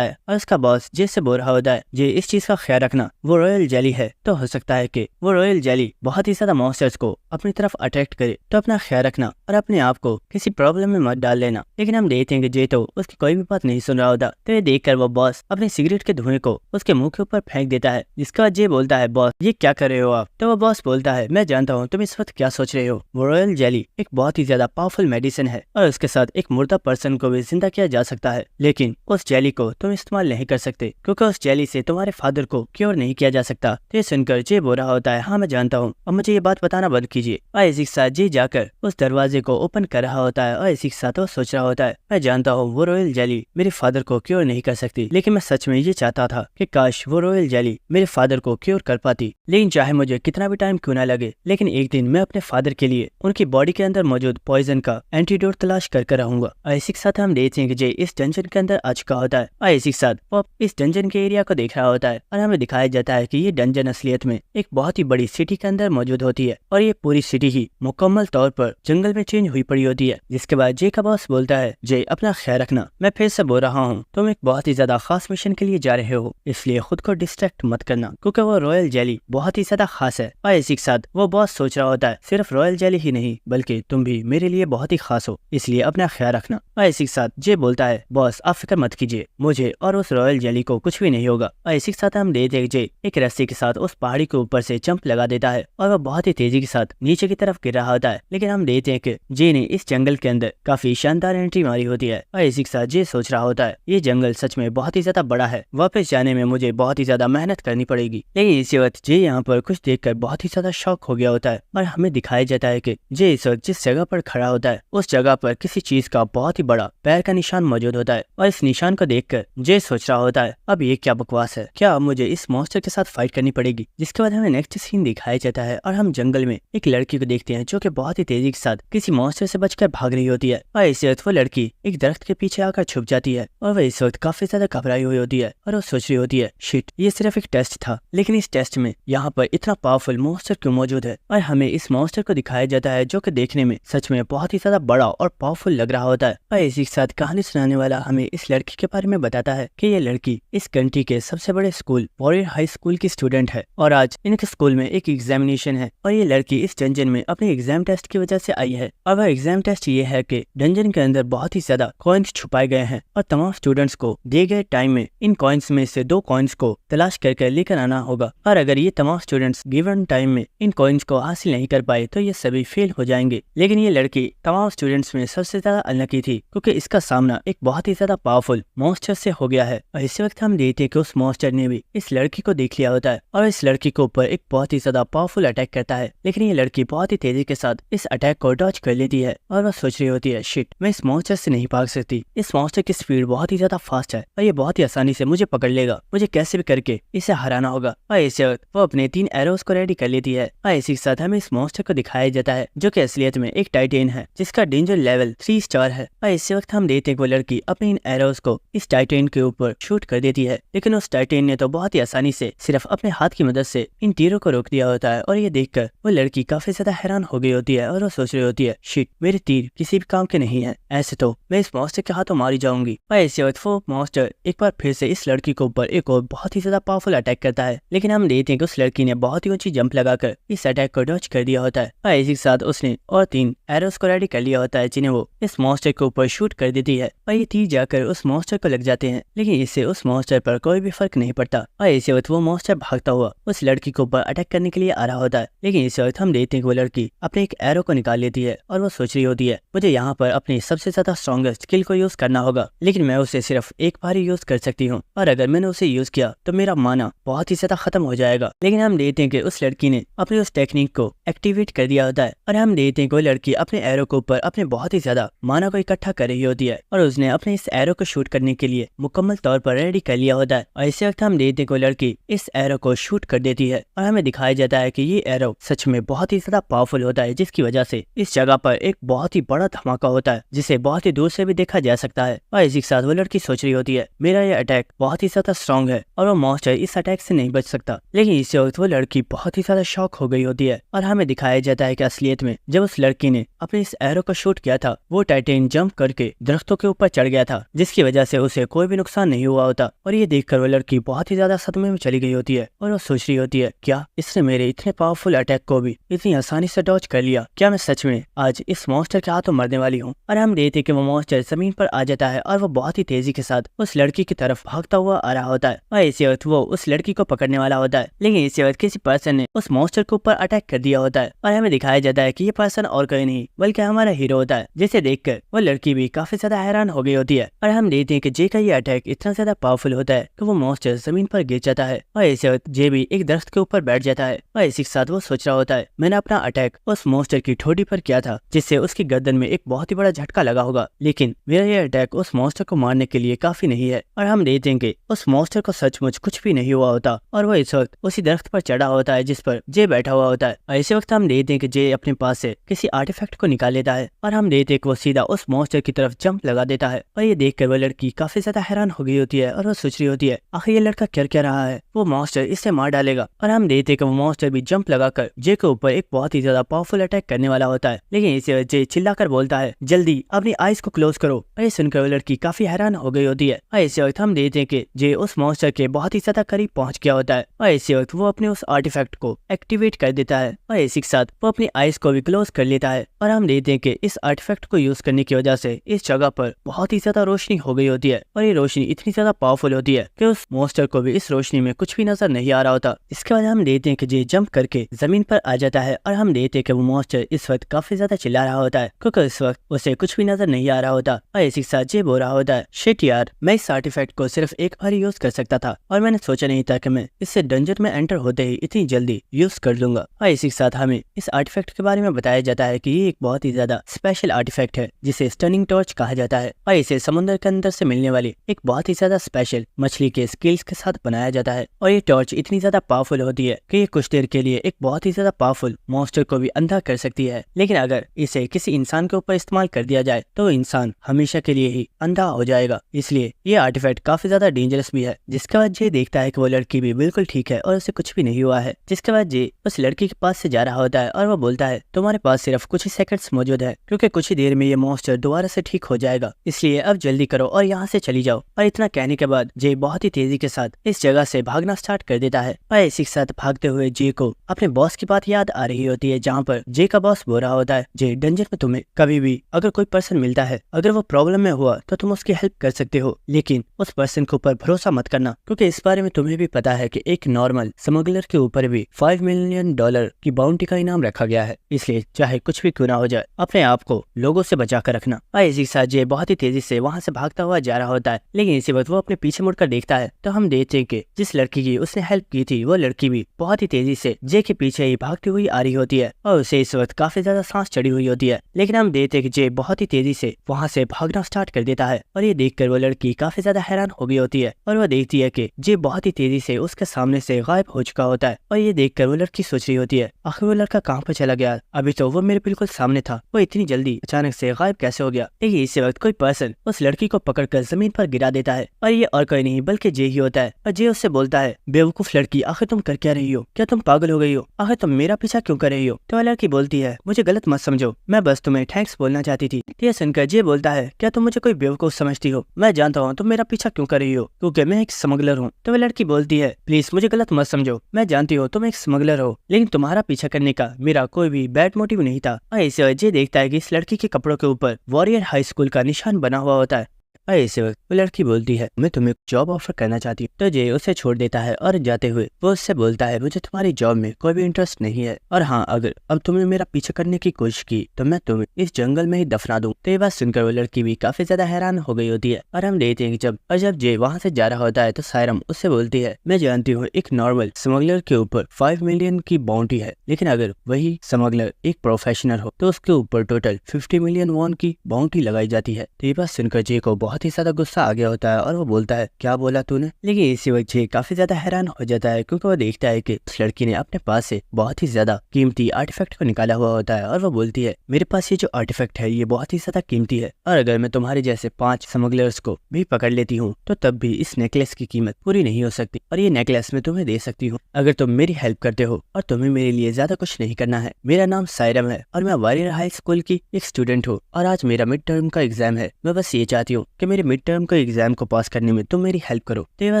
है और उसका बॉस जे से बोल रहा होता है, जे इस चीज का ख्याल रखना, वो रॉयल जेली है तो हो सकता है कि वो रॉयल जेली बहुत ही ज्यादा मॉन्स्टर्स को अपनी तरफ अट्रैक्ट करे, तो अपना ख्याल रखना और अपने आप को किसी प्रॉब्लम में मत डाल लेना। लेकिन हम देखते हैं कि जे तो उसकी कोई भी बात नहीं सुन रहा होता, तो ये देखकर वो बॉस अपने सिगरेट के धुएं को उसके मुंह के ऊपर फेंक देता है। जिसके बाद जे बोलता है, बॉस ये क्या कर रहे हो आप? तो वो बॉस बोलता है, मैं जानता हूँ तुम इस वक्त क्या सोच रहे हो, वो रॉयल जेली एक बहुत ही ज्यादा पावरफुल मेडिसिन है और उसके साथ एक मुर्दा पर्सन को भी जिंदा किया जा सकता है, लेकिन उस जेली को तुम इस्तेमाल नहीं कर सकते क्योंकि उस जेली से तुम्हारे फादर को क्योर नहीं किया जा सकता। तो ये सुनकर जे बोल रहा होता है, हाँ मैं जानता हूँ, अब मुझे ये बात बताना बंद कीजिए। और इसी के साथ जे जाकर उस दरवाजे को ओपन कर रहा होता है और इसी के साथ वो सोच रहा होता है, मैं जानता हूँ वो रॉयल जेली मेरे फादर को क्योर नहीं कर सकती, लेकिन मैं सच में ये चाहता था कि काश वो रॉयल जेली मेरे फादर को क्योर कर पाती। लेकिन चाहे मुझे कितना भी टाइम क्यों ना लगे, लेकिन एक दिन मैं अपने फादर के लिए उनकी बॉडी के अंदर मौजूद पॉइजन का एंटीडोट तलाश कर रहूंगा। और इसी के साथ हम देखते हैं कि जे इस डंजन के अंदर आ चुका होता है और इसी के साथ वो इस डंजन के एरिया को देख रहा होता है और हमें दिखाया जाता है कि ये डंजन असलियत में एक बहुत ही बड़ी सिटी के अंदर मौजूद होती है और ये पूरी सिटी ही मुकम्मल तौर पर जंगल में चेंज हुई पड़ी होती है। जिसके बाद जे का बॉस बोलता है, जे अपना ख्याल रखना, मैं फिर से बोल रहा हूँ तुम एक बहुत ही ज्यादा खास मिशन के लिए जा रहे हो, इसलिए खुद को डिस्ट्रैक्ट मत करना क्योंकि वो रॉयल जेली बहुत ही ज्यादा खास है। और इसी के साथ वो बॉस सोच रहा होता है, सिर्फ रॉयल जेली ही नहीं बल्कि तुम भी मेरे लिए बहुत ही खास हो, इसलिए अपना ख्याल रखना। और इसी के साथ जे बोलता है, बॉस आप फिक्र मत कीजिए, मुझे और उस रॉयल जेली को कुछ भी नहीं होगा। और इसी के साथ हम देखते हैं जे एक रस्सी के साथ उस पहाड़ी के ऊपर से जंप लगा देता है और वो बहुत ही तेजी के साथ नीचे की तरफ गिर रहा होता है। लेकिन हम देखते हैं कि जे ने इस जंगल के अंदर काफी शानदार एंट्री मारी होती है और इसी के साथ जे सोच रहा होता है, ये जंगल सच में बहुत ही ज्यादा बड़ा है, वापस जाने में मुझे बहुत ही ज्यादा मेहनत करनी पड़ेगी। लेकिन इसी वक्त जे यहाँ पर कुछ देखकर बहुत ही ज्यादा शॉक हो गया होता है और हमें दिखाया जाता है कि जे इस वक्त जिस जगह पर खड़ा होता है उस जगह पर किसी चीज का बहुत ही बड़ा पैर का निशान मौजूद होता है और इस निशान को देखकर जे सोच रहा होता है, अब ये क्या बकवास है, क्या अब मुझे इस मॉन्स्टर के साथ फाइट करनी पड़ेगी। जिसके बाद हमें नेक्स्ट सीन दिखाया जाता है और हम जंगल में एक लड़की को देखते हैं जो कि बहुत ही तेजी के साथ किसी मॉन्स्टर से बचकर भाग रही होती है और इस वक्त वो लड़की एक दरख्त के पीछे आकर छुप जाती है और वह इस वक्त काफी ज्यादा घबराई हुई होती है और वो सोच रही होती है, शिट, ये सिर्फ एक टेस्ट था, लेकिन इस टेस्ट में यहाँ पर इतना पावरफुल मॉन्स्टर क्यों मौजूद है। और हमें इस मॉन्स्टर को दिखाया जाता है जो कि देखने में सच में बहुत ही ज्यादा बड़ा और पावरफुल लग रहा होता है। और इसी के साथ कहानी सुनाने वाला हमें इस लड़की के बारे में बताता है कि ये लड़की इस कंट्री के सबसे बड़े स्कूल वॉरियर हाई स्कूल की स्टूडेंट है और आज इनके स्कूल में एक एग्जामिनेशन है और ये लड़की इस डंजन में अपने एग्जाम टेस्ट की वजह से आई है। और वह एग्जाम टेस्ट ये है कि डंजन के अंदर बहुत ही ज्यादा कॉइन्स छुपाए गए हैं और तमाम स्टूडेंट्स को दिए गए टाइम में इन कॉइन्स में से 2 कॉइन्स को तलाश करके लेकर आना होगा और अगर ये तमाम स्टूडेंट्स गिवन टाइम में इन कॉइन्स को हासिल नहीं कर पाए तो ये सभी फेल हो जाएंगे। लेकिन ये लड़की तमाम स्टूडेंट्स में सबसे ज्यादा अनलकी थी क्योंकि इसका सामना एक बहुत ही ज्यादा पावरफुल मॉन्स्टर से हो गया है। और इस वक्त हम देखते हैं कि उस मॉन्स्टर ने भी इस लड़की को देख लिया होता है और इस लड़की के ऊपर एक बहुत ही ज्यादा पावरफुल अटैक करता है। लेकिन ये लड़की बहुत ही तेजी के साथ इस अटैक को डॉज कर लेती है और वह सोच रही होती है, शिट, मैं इस मॉन्स्टर से नहीं भाग सकती, इस मॉन्स्टर की स्पीड बहुत ही ज्यादा फास्ट है और ये बहुत ही आसानी से मुझे पकड़ लेगा, मुझे कैसे भी करके इसे हराना होगा। और इस वक्त वो अपने 3 एरोज को रेडी कर लेती है और इसी के साथ हमें इस मॉन्स्टर को दिखाया जाता है जो कि असलियत में एक टाइटेन है जिसका डेंजर लेवल 3 स्टार है। और इसी वक्त हम देखते हैं कि वो लड़की अपने इन एरोज को इस टाइटेन के ऊपर शूट कर देती है, लेकिन उस टाइटेन ने तो बहुत ही आसानी से सिर्फ अपने हाथ की मदद से इन तीरों को रोक दिया होता है। और ये देखकर वो लड़की काफी ज्यादा हैरान हो गई होती है और वो सोच रही होती है, शिट, मेरे तीर किसी भी काम के नहीं है, ऐसे तो मैं इस मॉन्स्टर के हाथों मारी जाऊंगी। और इसी वक्त वो मॉन्स्टर एक बार फिर से इस लड़की के ऊपर एक और बहुत ही ज्यादा पावरफुल अटैक करता है। लेकिन हम देखते हैं कि उस लड़की ने बहुत ही ऊंची जंप लगाकर इस अटैक को डॉज कर दिया होता है और इसी के साथ उसने और 3 एरोस को रेडी कर लिया होता है जिन्हें वो इस मॉन्स्टर के ऊपर शूट कर देती है और ये तीर जाकर उस मॉन्स्टर को लग जाते हैं, लेकिन इससे उस मॉन्स्टर पर कोई भी फर्क नहीं पड़ता और इसी वक्त वो मॉन्स्टर भागता हुआ उस लड़की के ऊपर अटैक करने के लिए आ रहा होता है। लेकिन इस वक्त हम देखते हैं कि वो लड़की अपने एक एरो को निकाल लेती है और वो सोच रही होती है मुझे यहाँ पर अपनी सबसे ज्यादा स्ट्रॉन्गेस्ट स्किल को यूज करना होगा, लेकिन मैं उसे सिर्फ एक बार ही यूज कर सकती हूँ और अगर मैंने उसे यूज किया तो मेरा माना बहुत ही ज्यादा खत्म हो जाएगा। लेकिन हम देखते हैं कि उस लड़की ने अपनी उस टेक्निक को एक्टिवेट कर दिया होता है और हम देखते हैं कि वो लड़की अपने एरो के ऊपर अपने बहुत ही ज्यादा माना को इकट्ठा कर रही होती है और उसने अपने इस एरो को शूट करने के लिए मुकम्मल तौर पर रेडी कर लिया होता है और इसी वक्त हम देखते हैं कि वो लड़की इस एरो को शूट कर देती है और हमें दिखाया जाता है कि ये एरो सच में बहुत ही ज्यादा पावरफुल होता है, जिसकी वजह से इस जगह पर एक बहुत ही बड़ा धमाका होता है जिसे बहुत ही दूर से भी देखा जा सकता है। और इसी के साथ वो लड़की सोच रही होती है मेरा ये अटैक बहुत ही ज्यादा स्ट्रॉन्ग है और वो मॉन्स्टर इस अटैक से नहीं बच सकता। लेकिन इसी वक्त वो लड़की बहुत ही ज्यादा शॉक हो गई होती है और हमें दिखाया जाता है कि असलियत में जब उस लड़की ने अपने इस एरो को शूट किया था वो टाइटेन जंप करके दरख्तों के ऊपर चढ़ गया था, जिसकी वजह से उसे कोई भी नुकसान नहीं हुआ होता। और ये देखकर वो लड़की बहुत ही ज्यादा सदमे में चली गई होती है और वो सोच रही होती है क्या इसने मेरे इतने पावरफुल अटैक को भी इतनी आसानी से डॉज कर लिया, क्या मैं सच में आज इस मॉन्स्टर के हाथों मरने वाली हूँ। और हम देखते कि वो मॉन्स्टर जमीन पर आ जाता है और वो बहुत ही तेजी के साथ उस लड़की की तरफ भागता हुआ आ रहा होता है और इसी वक्त वो उस लड़की को पकड़ने वाला होता है। लेकिन इसी वक्त किसी पर्सन ने उस मॉन्स्टर के ऊपर अटैक कर दिया होता है और हमें दिखाया जाता है कि ये पर्सन और कोई नहीं बल्कि हमारा हीरो होता है, जिसे देखकर वो लड़की भी काफी ज्यादा हैरान हो गई होती है। और हम देखते हैं कि जे का ये अटैक इतना ज्यादा पावरफुल होता है कि वो मॉन्स्टर जमीन पर गिर जाता है और इसी वक्त जे भी एक दरख्त के ऊपर बैठ जाता है और इसी के साथ वो सोच रहा होता है मैंने अपना अटैक उस मॉन्स्टर की ठोड़ी पर किया था जिससे उसकी गर्दन में एक बहुत ही बड़ा झटका लगा होगा, लेकिन मेरा ये अटैक उस मॉन्स्टर को मारने के लिए काफी नहीं है। और हम देखते हैं कि उस मॉन्स्टर को सचमुच कुछ भी नहीं हुआ होता और वो इस वक्त उसी दरख्त पर चढ़ा होता है जिस पर जे बैठा हुआ होता है। और इसी वक्त हम देखते हैं कि जे अपने पास से किसी आर्टिफैक्ट को निकाल लेता है और हम देखते हैं कि वो सीधा उस मॉन्स्टर की तरफ जंप लगा देता है और ये देखकर वो लड़की काफी ज्यादा हैरान हो गई होती है और वो सोच रही होती है आखिर ये लड़का कर क्या रहा है, वो मॉन्स्टर इससे मार डालेगा। और हम देखते हैं कि वो मॉन्स्टर भी जंप लगाकर जे के ऊपर एक बहुत ही ज्यादा पावरफुल अटैक करने वाला होता है। लेकिन इसे जे चिल्लाकर बोलता है जल्दी अपनी आईज को क्लोज करो। और ये सुनकर वो लड़की काफी हैरान हो गई होती है और इसी वक्त हम देखते हैं कि जे उस मॉन्स्टर के बहुत ही ज्यादा करीब पहुंच गया होता है और इसी वक्त वो अपने उस आर्टिफैक्ट को एक्टिवेट कर देता है और इसी के साथ वो अपनी आईज को भी क्लोज कर लेता है। और हम देखते हैं कि इस आर्टिफैक्ट को यूज करने की वजह से इस जगह पर बहुत ही ज्यादा रोशनी हो गई होती है और ये रोशनी इतनी ज्यादा पावरफुल होती है कि उस मॉन्स्टर को भी इस रोशनी में कुछ भी नजर नहीं आ रहा होता। इसके बाद हम देखते हैं कि जे जंप करके जमीन पर आ जाता है और हम देखते हैं कि वो मॉन्स्टर इस वक्त काफी ज्यादा चिल्ला रहा होता है क्योंकि इस वक्त उसे कुछ भी नजर नहीं आ रहा होता और इसी के साथ जे बोल रहा होता है शिट यार, मैं इस आर्टिफैक्ट को सिर्फ एक बार यूज कर सकता था और मैंने सोचा नहीं था कि मैं इससे डंजन में एंटर होते ही इतनी जल्दी यूज कर लूंगा। और इसी के साथ हमें इस आर्टिफैक्ट के बारे में बताया जाता है कि ये एक बहुत ही ज्यादा स्पेशल आर्टिफैक्ट है जिसे स्टनिंग टॉर्च कहा जाता है और इसे समुद्र के अंदर से मिलने वाली एक बहुत ही ज्यादा स्पेशल मछली के स्किल्स के साथ बनाया जाता है। और ये टॉर्च इतनी ज्यादा पावरफुल होती है कि ये कुछ देर के लिए एक बहुत ही ज्यादा पावरफुल मॉन्स्टर को भी अंधा कर सकती है, लेकिन अगर इसे किसी इंसान के ऊपर इस्तेमाल कर दिया जाए तो इंसान हमेशा के लिए ही अंधा हो जाएगा। इसलिए ये आर्टिफैक्ट काफी ज्यादा डेंजरस भी है। जिसके बाद जे देखता है कि वो लड़की भी बिल्कुल ठीक है और उसे कुछ भी नहीं हुआ है। जिसके बाद जे उस लड़की के पास से जा रहा होता है और वो बोलता है तुम्हारे पास सिर्फ कुछ ही सेकंड्स मौजूद है क्योंकि कुछ ही देर में ये मॉन्स्टर दोबारा से ठीक हो जाएगा, इसलिए अब जल्दी करो और यहाँ से चली जाओ। और इतना कहने के बाद जे बहुत ही तेजी के साथ इस जगह से भागना स्टार्ट कर देता है और इसी के साथ भागते हुए जे को अपने बॉस की बात याद आ रही होती है जहाँ पर जे का बॉस बोल रहा होता है जे डंजन में तुम्हें कभी भी अगर कोई पर्सन मिलता है, अगर वो प्रॉब्लम में हुआ तो तुम उसकी हेल्प कर सकते हो, लेकिन उस पर्सन के ऊपर भरोसा मत करना क्योंकि इस बारे में तुम्हें भी पता है कि एक नॉर्मल स्मगलर के ऊपर भी $5 मिलियन की बाउंटी का इनाम रखा गया है, इसलिए चाहे कुछ भी क्यों ना हो जाए अपने आप को लोगों से बचा कर रखना। और इसी के साथ जे बहुत ही तेजी से वहाँ से भागता हुआ जा रहा होता है, लेकिन इसी वक्त वो अपने पीछे मुड़कर देखता है तो हम देखते हैं कि जिस लड़की की उसने हेल्प की थी वो लड़की भी बहुत ही तेजी से जे के पीछे ही भागती हुई आ रही होती है और उसे इस वक्त काफी ज्यादा सांस चढ़ी हुई होती है। लेकिन हम देखते हैं कि जे बहुत ही तेजी से वहाँ से भागना स्टार्ट कर देता है और ये देखकर वो लड़की काफी ज्यादा हैरान हो गई होती है और वो देखती है कि जे बहुत ही तेजी से उसके सामने से गायब हो चुका होता है। और ये देखकर वो लड़की सोच रही होती है आखिर वो लड़का कहाँ पर चला गया, अभी तो वो मेरे बिल्कुल सामने था, वो इतनी जल्दी अचानक से गायब कैसे हो गया। लेकिन इसी वक्त कोई पर्सन उस लड़की को पकड़कर जमीन पर गिरा देता है और ये और कोई नहीं बल्कि जे ही होता है। और जे उससे बोलता है बेवकूफ लड़की, आखिर तुम कर क्या रही हो, क्या तुम पागल हो गई हो, आखिर तुम मेरा पीछा क्यों कर रही हो। तो वह लड़की बोलती है मुझे गलत मत समझो, मैं बस तुम्हें थैंक्स बोलना चाहती थी। ये सुनकर जे बोलता है क्या तुम मुझे कोई बेवकूफ समझती हो, मैं जानता हूँ तुम मेरा पीछा क्यों कर रही हो क्योंकि मैं एक स्मगलर हूँ। तो वह लड़की बोलती है प्लीज मुझे गलत मत समझो, मैं जानती हूँ तुम एक स्मगलर हो, लेकिन तुम्हारा पीछा करने का मेरा कोई भी बैड मोटिव नहीं था। और इसी वक्त जे देखता है कि इस लड़की के कपड़ों के ऊपर वॉरियर हाई स्कूल का निशान बना हुआ होता है। और इसी वक्त वो लड़की बोलती है मैं तुम्हें जॉब ऑफर करना चाहती हूँ। तो जे उसे छोड़ देता है और जाते हुए वो उससे बोलता है मुझे तुम्हारी जॉब में कोई भी इंटरेस्ट नहीं है, और हाँ अगर अब तुमने मेरा पीछा करने की कोशिश की तो मैं तुम्हें इस जंगल में ही दफना दूं। तो ये बात सुनकर वो लड़की भी काफी ज्यादा हैरान हो गई होती है। और हम देखते हैं कि जब जे वहाँ से जा रहा होता है तो सायरम उससे बोलती है मैं जानती हूँ एक नॉर्मल स्मगलर के ऊपर 5 मिलियन की बाउंटी है, लेकिन अगर वही स्मगलर एक प्रोफेशनल हो तो उसके ऊपर टोटल 50 मिलियन वॉन की बाउंटी लगाई जाती है। तो ये बात सुनकर जे को बहुत ही ज्यादा गुस्सा आ गया होता है और वो बोलता है क्या बोला तूने। लेकिन इसी वक्त जे काफी ज्यादा हैरान हो जाता है क्योंकि वो देखता है कि उस लड़की ने अपने पास से बहुत ही ज्यादा कीमती आर्टिफैक्ट को निकाला हुआ होता है। और वो बोलती है मेरे पास ये जो आर्टिफैक्ट है ये बहुत ही ज्यादा कीमती है, और अगर मैं तुम्हारे जैसे 5 स्मगलर्स को भी पकड़ लेती हूँ तो तब भी इस नेकलेस की कीमत पूरी नहीं हो सकती, और ये नेकलेस मैं तुम्हें दे सकती हूँ अगर तुम मेरी हेल्प करते हो और तुम्हें मेरे लिए ज्यादा कुछ नहीं करना है। मेरा नाम सायरम है और मैं वॉरियर हाई स्कूल की एक स्टूडेंट हूँ, और आज मेरा मिड टर्म का एग्जाम है। मैं बस ये चाहती हूँ कि मेरे मिड टर्म के एग्जाम को पास करने में तुम मेरी हेल्प करो। तो यह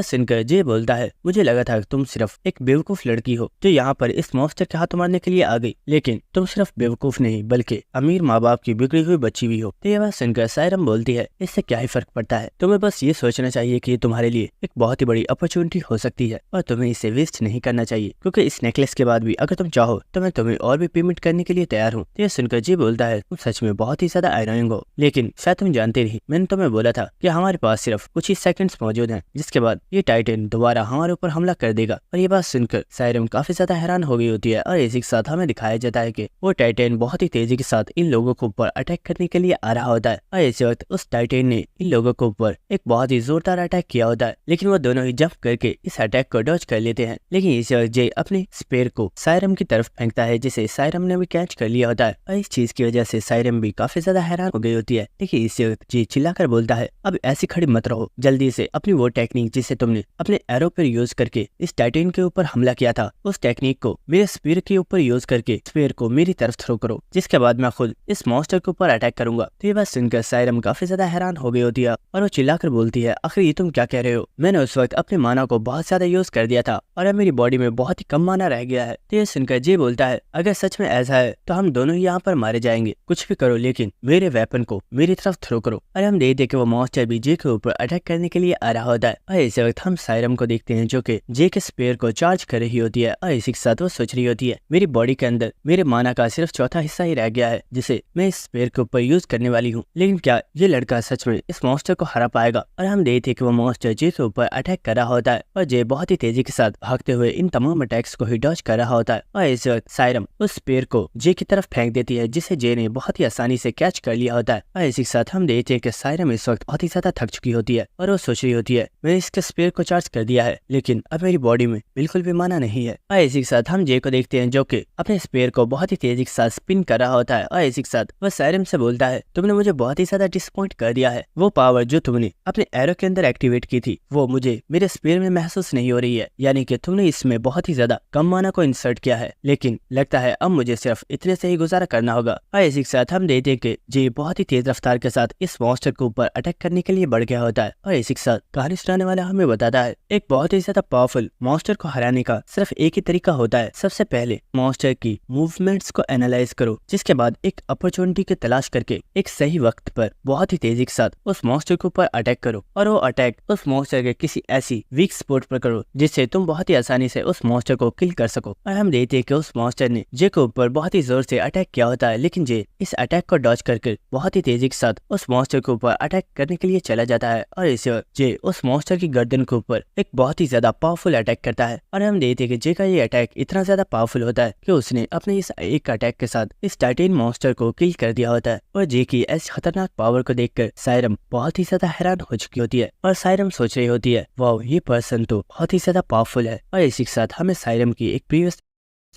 सुनकर जे बोलता है मुझे लगा था तुम सिर्फ एक बेवकूफ लड़की हो जो यहाँ पर इस मॉन्स्टर के हाथ मारने के लिए आ गई, लेकिन तुम सिर्फ बेवकूफ नहीं बल्कि अमीर माँ बाप की बिगड़ी हुई बच्ची भी हो। तो यह बात सुनकर सायरम बोलती है इससे क्या ही फर्क पड़ता है, तुम्हें बस ये सोचना चाहिए कि ये तुम्हारे लिए एक बहुत ही बड़ी अपॉर्चुनिटी हो सकती है और तुम्हें इसे वेस्ट नहीं करना चाहिए, क्योंकि इस नेकलेस के बाद भी अगर तुम चाहो तो मैं तुम्हें और भी पेमेंट करने के लिए तैयार हूँ। तो यह सुनकर जे बोलता है तुम सच में बहुत ही ज्यादा अनोइंग हो, लेकिन शायद तुम जानते नहीं मैंने तुम्हें बोला था कि हमारे पास सिर्फ कुछ ही सेकंड्स मौजूद हैं, जिसके बाद ये टाइटन दोबारा हमारे ऊपर हमला कर देगा। और ये बात सुनकर सायरम काफी ज्यादा हैरान हो गई होती है, और इसी के साथ हमें दिखाया जाता है कि वो टाइटन बहुत ही तेजी के साथ इन लोगों के ऊपर अटैक करने के लिए आ रहा होता है। और इसी वक्त उस टाइटन ने इन लोगों के ऊपर एक बहुत ही जोरदार अटैक किया होता है, लेकिन वो दोनों ही जंप करके इस अटैक को डॉज कर लेते हैं। लेकिन इसी वक्त जे अपने स्पेयर को सायरम की तरफ फेंकता है, जिसे सायरम ने भी कैच कर लिया होता है, और इस चीज की वजह से सायरम भी काफी ज्यादा हैरान हो गई होती है। लेकिन इसी वक्त जे चिल्लाकर बोलता है अब ऐसी खड़ी मत रहो, जल्दी से अपनी वो टेक्निक जिसे तुमने अपने एरो पर यूज करके इस टाइटन के ऊपर हमला किया था उस टेक्निक को मेरे स्पीयर के ऊपर यूज करके स्पीयर को मेरी तरफ थ्रो करो, जिसके बाद मैं खुद इस मॉन्स्टर के ऊपर अटैक करूंगा। तो ये बात सुनकर सायरम काफी ज्यादा हैरान हो गई होती है और वो चिल्लाकर बोलती है आखिर ये तुम क्या कह रहे हो, मैंने उस वक्त अपने माना को बहुत ज्यादा यूज कर दिया था और अब मेरी बॉडी में बहुत ही कम माना रह गया है। तो ये सुनकर जे बोलता है अगर सच में ऐसा है तो हम दोनों ही यहाँ पर मारे जाएंगे, कुछ भी करो लेकिन मेरे वेपन को मेरी तरफ थ्रो करो। और हम देखते कि वो मॉन्स्टर भी जे के ऊपर अटैक करने के लिए आ रहा होता है, और इस वक्त हम सायरम को देखते हैं जो कि जे के स्पेयर को चार्ज कर रही होती है, और इसी के साथ वो सोच रही होती है मेरी बॉडी के अंदर मेरे माना का सिर्फ चौथा हिस्सा ही रह गया है जिसे मैं इस स्पेयर के ऊपर यूज करने वाली हूँ, लेकिन क्या ये लड़का सच में इस मॉन्स्टर को हरा पाएगा। और हम देखते कि वो मॉन्स्टर जे के ऊपर अटैक कर रहा होता है और जे बहुत ही तेजी के साथ भागते हुए इन तमाम अटैक्स को ही डॉज कर रहा होता है, और इस वक्त सायरम उस स्पेयर को जे की तरफ फेंक देती है जिसे जे ने बहुत ही आसानी से कैच कर लिया होता है। और इसी के साथ हम देखते हैं कि सायरम इस वक्त बहुत ही ज्यादा थक चुकी होती है और वो सोच रही होती है मैंने इसके स्पेयर को चार्ज कर दिया है लेकिन अब मेरी बॉडी में बिल्कुल भी माना नहीं है। और इसी के साथ हम जे को देखते हैं जो कि अपने स्पेयर को बहुत ही तेजी के साथ स्पिन कर रहा होता है, और इसी के साथ वह सायरम से बोलता है तुमने मुझे बहुत ही ज्यादा डिसअपॉइंट कर दिया है, वो पावर जो तुमने अपने एरो के अंदर एक्टिवेट की थी वो मुझे मेरे स्पेयर में महसूस नहीं हो रही है, यानी कि तुमने इसमें बहुत ही ज्यादा कम माना को इंसर्ट किया है, लेकिन लगता है अब मुझे सिर्फ इतने से ही गुजारा करना होगा। और इसी के साथ हम देखते हैं कि जे बहुत ही तेज रफ्तार के साथ इस मॉन्स्टर के ऊपर अटैक करने के लिए बढ़ गया होता है, और इसी के साथ कहानी सुनाने वाला हमें बताता है एक बहुत ही ज्यादा पावरफुल मॉन्स्टर को हराने का सिर्फ एक ही तरीका होता है, सबसे पहले मॉन्स्टर की मूवमेंट्स को एनालाइज करो, जिसके बाद एक अपॉर्चुनिटी की तलाश करके एक सही वक्त पर बहुत ही तेजी के साथ उस मॉन्स्टर के ऊपर अटैक करो, और वो अटैक उस मॉन्स्टर के किसी ऐसी वीक स्पॉट पर करो जिससे तुम बहुत ही आसानी से उस मॉन्स्टर को किल कर सको। और हम देखते हैं कि उस मॉन्स्टर ने जे के ऊपर बहुत ही जोर से अटैक किया होता है, लेकिन जे इस अटैक को डॉज करके बहुत ही तेजी के साथ उस मॉन्स्टर के ऊपर अटैक करने के लिए चला जाता है, और इस वक्त जे उस मॉन्स्टर की गर्दन के ऊपर एक बहुत ही ज्यादा पावरफुल अटैक करता है। और हम देखते हैं कि जे का ये अटैक इतना ज्यादा पावरफुल होता है कि उसने अपने इस एक अटैक के साथ इस टाइटन मॉन्स्टर को किल कर दिया होता है। और जे की ऐसी खतरनाक पावर को देखकर सायरम बहुत ही ज्यादा हैरान हो चुकी होती है, और सायरम सोच रही होती है वाह ये पर्सन तो बहुत ही ज्यादा पावरफुल है। और इसी के साथ हमें सायरम की एक प्रीवियस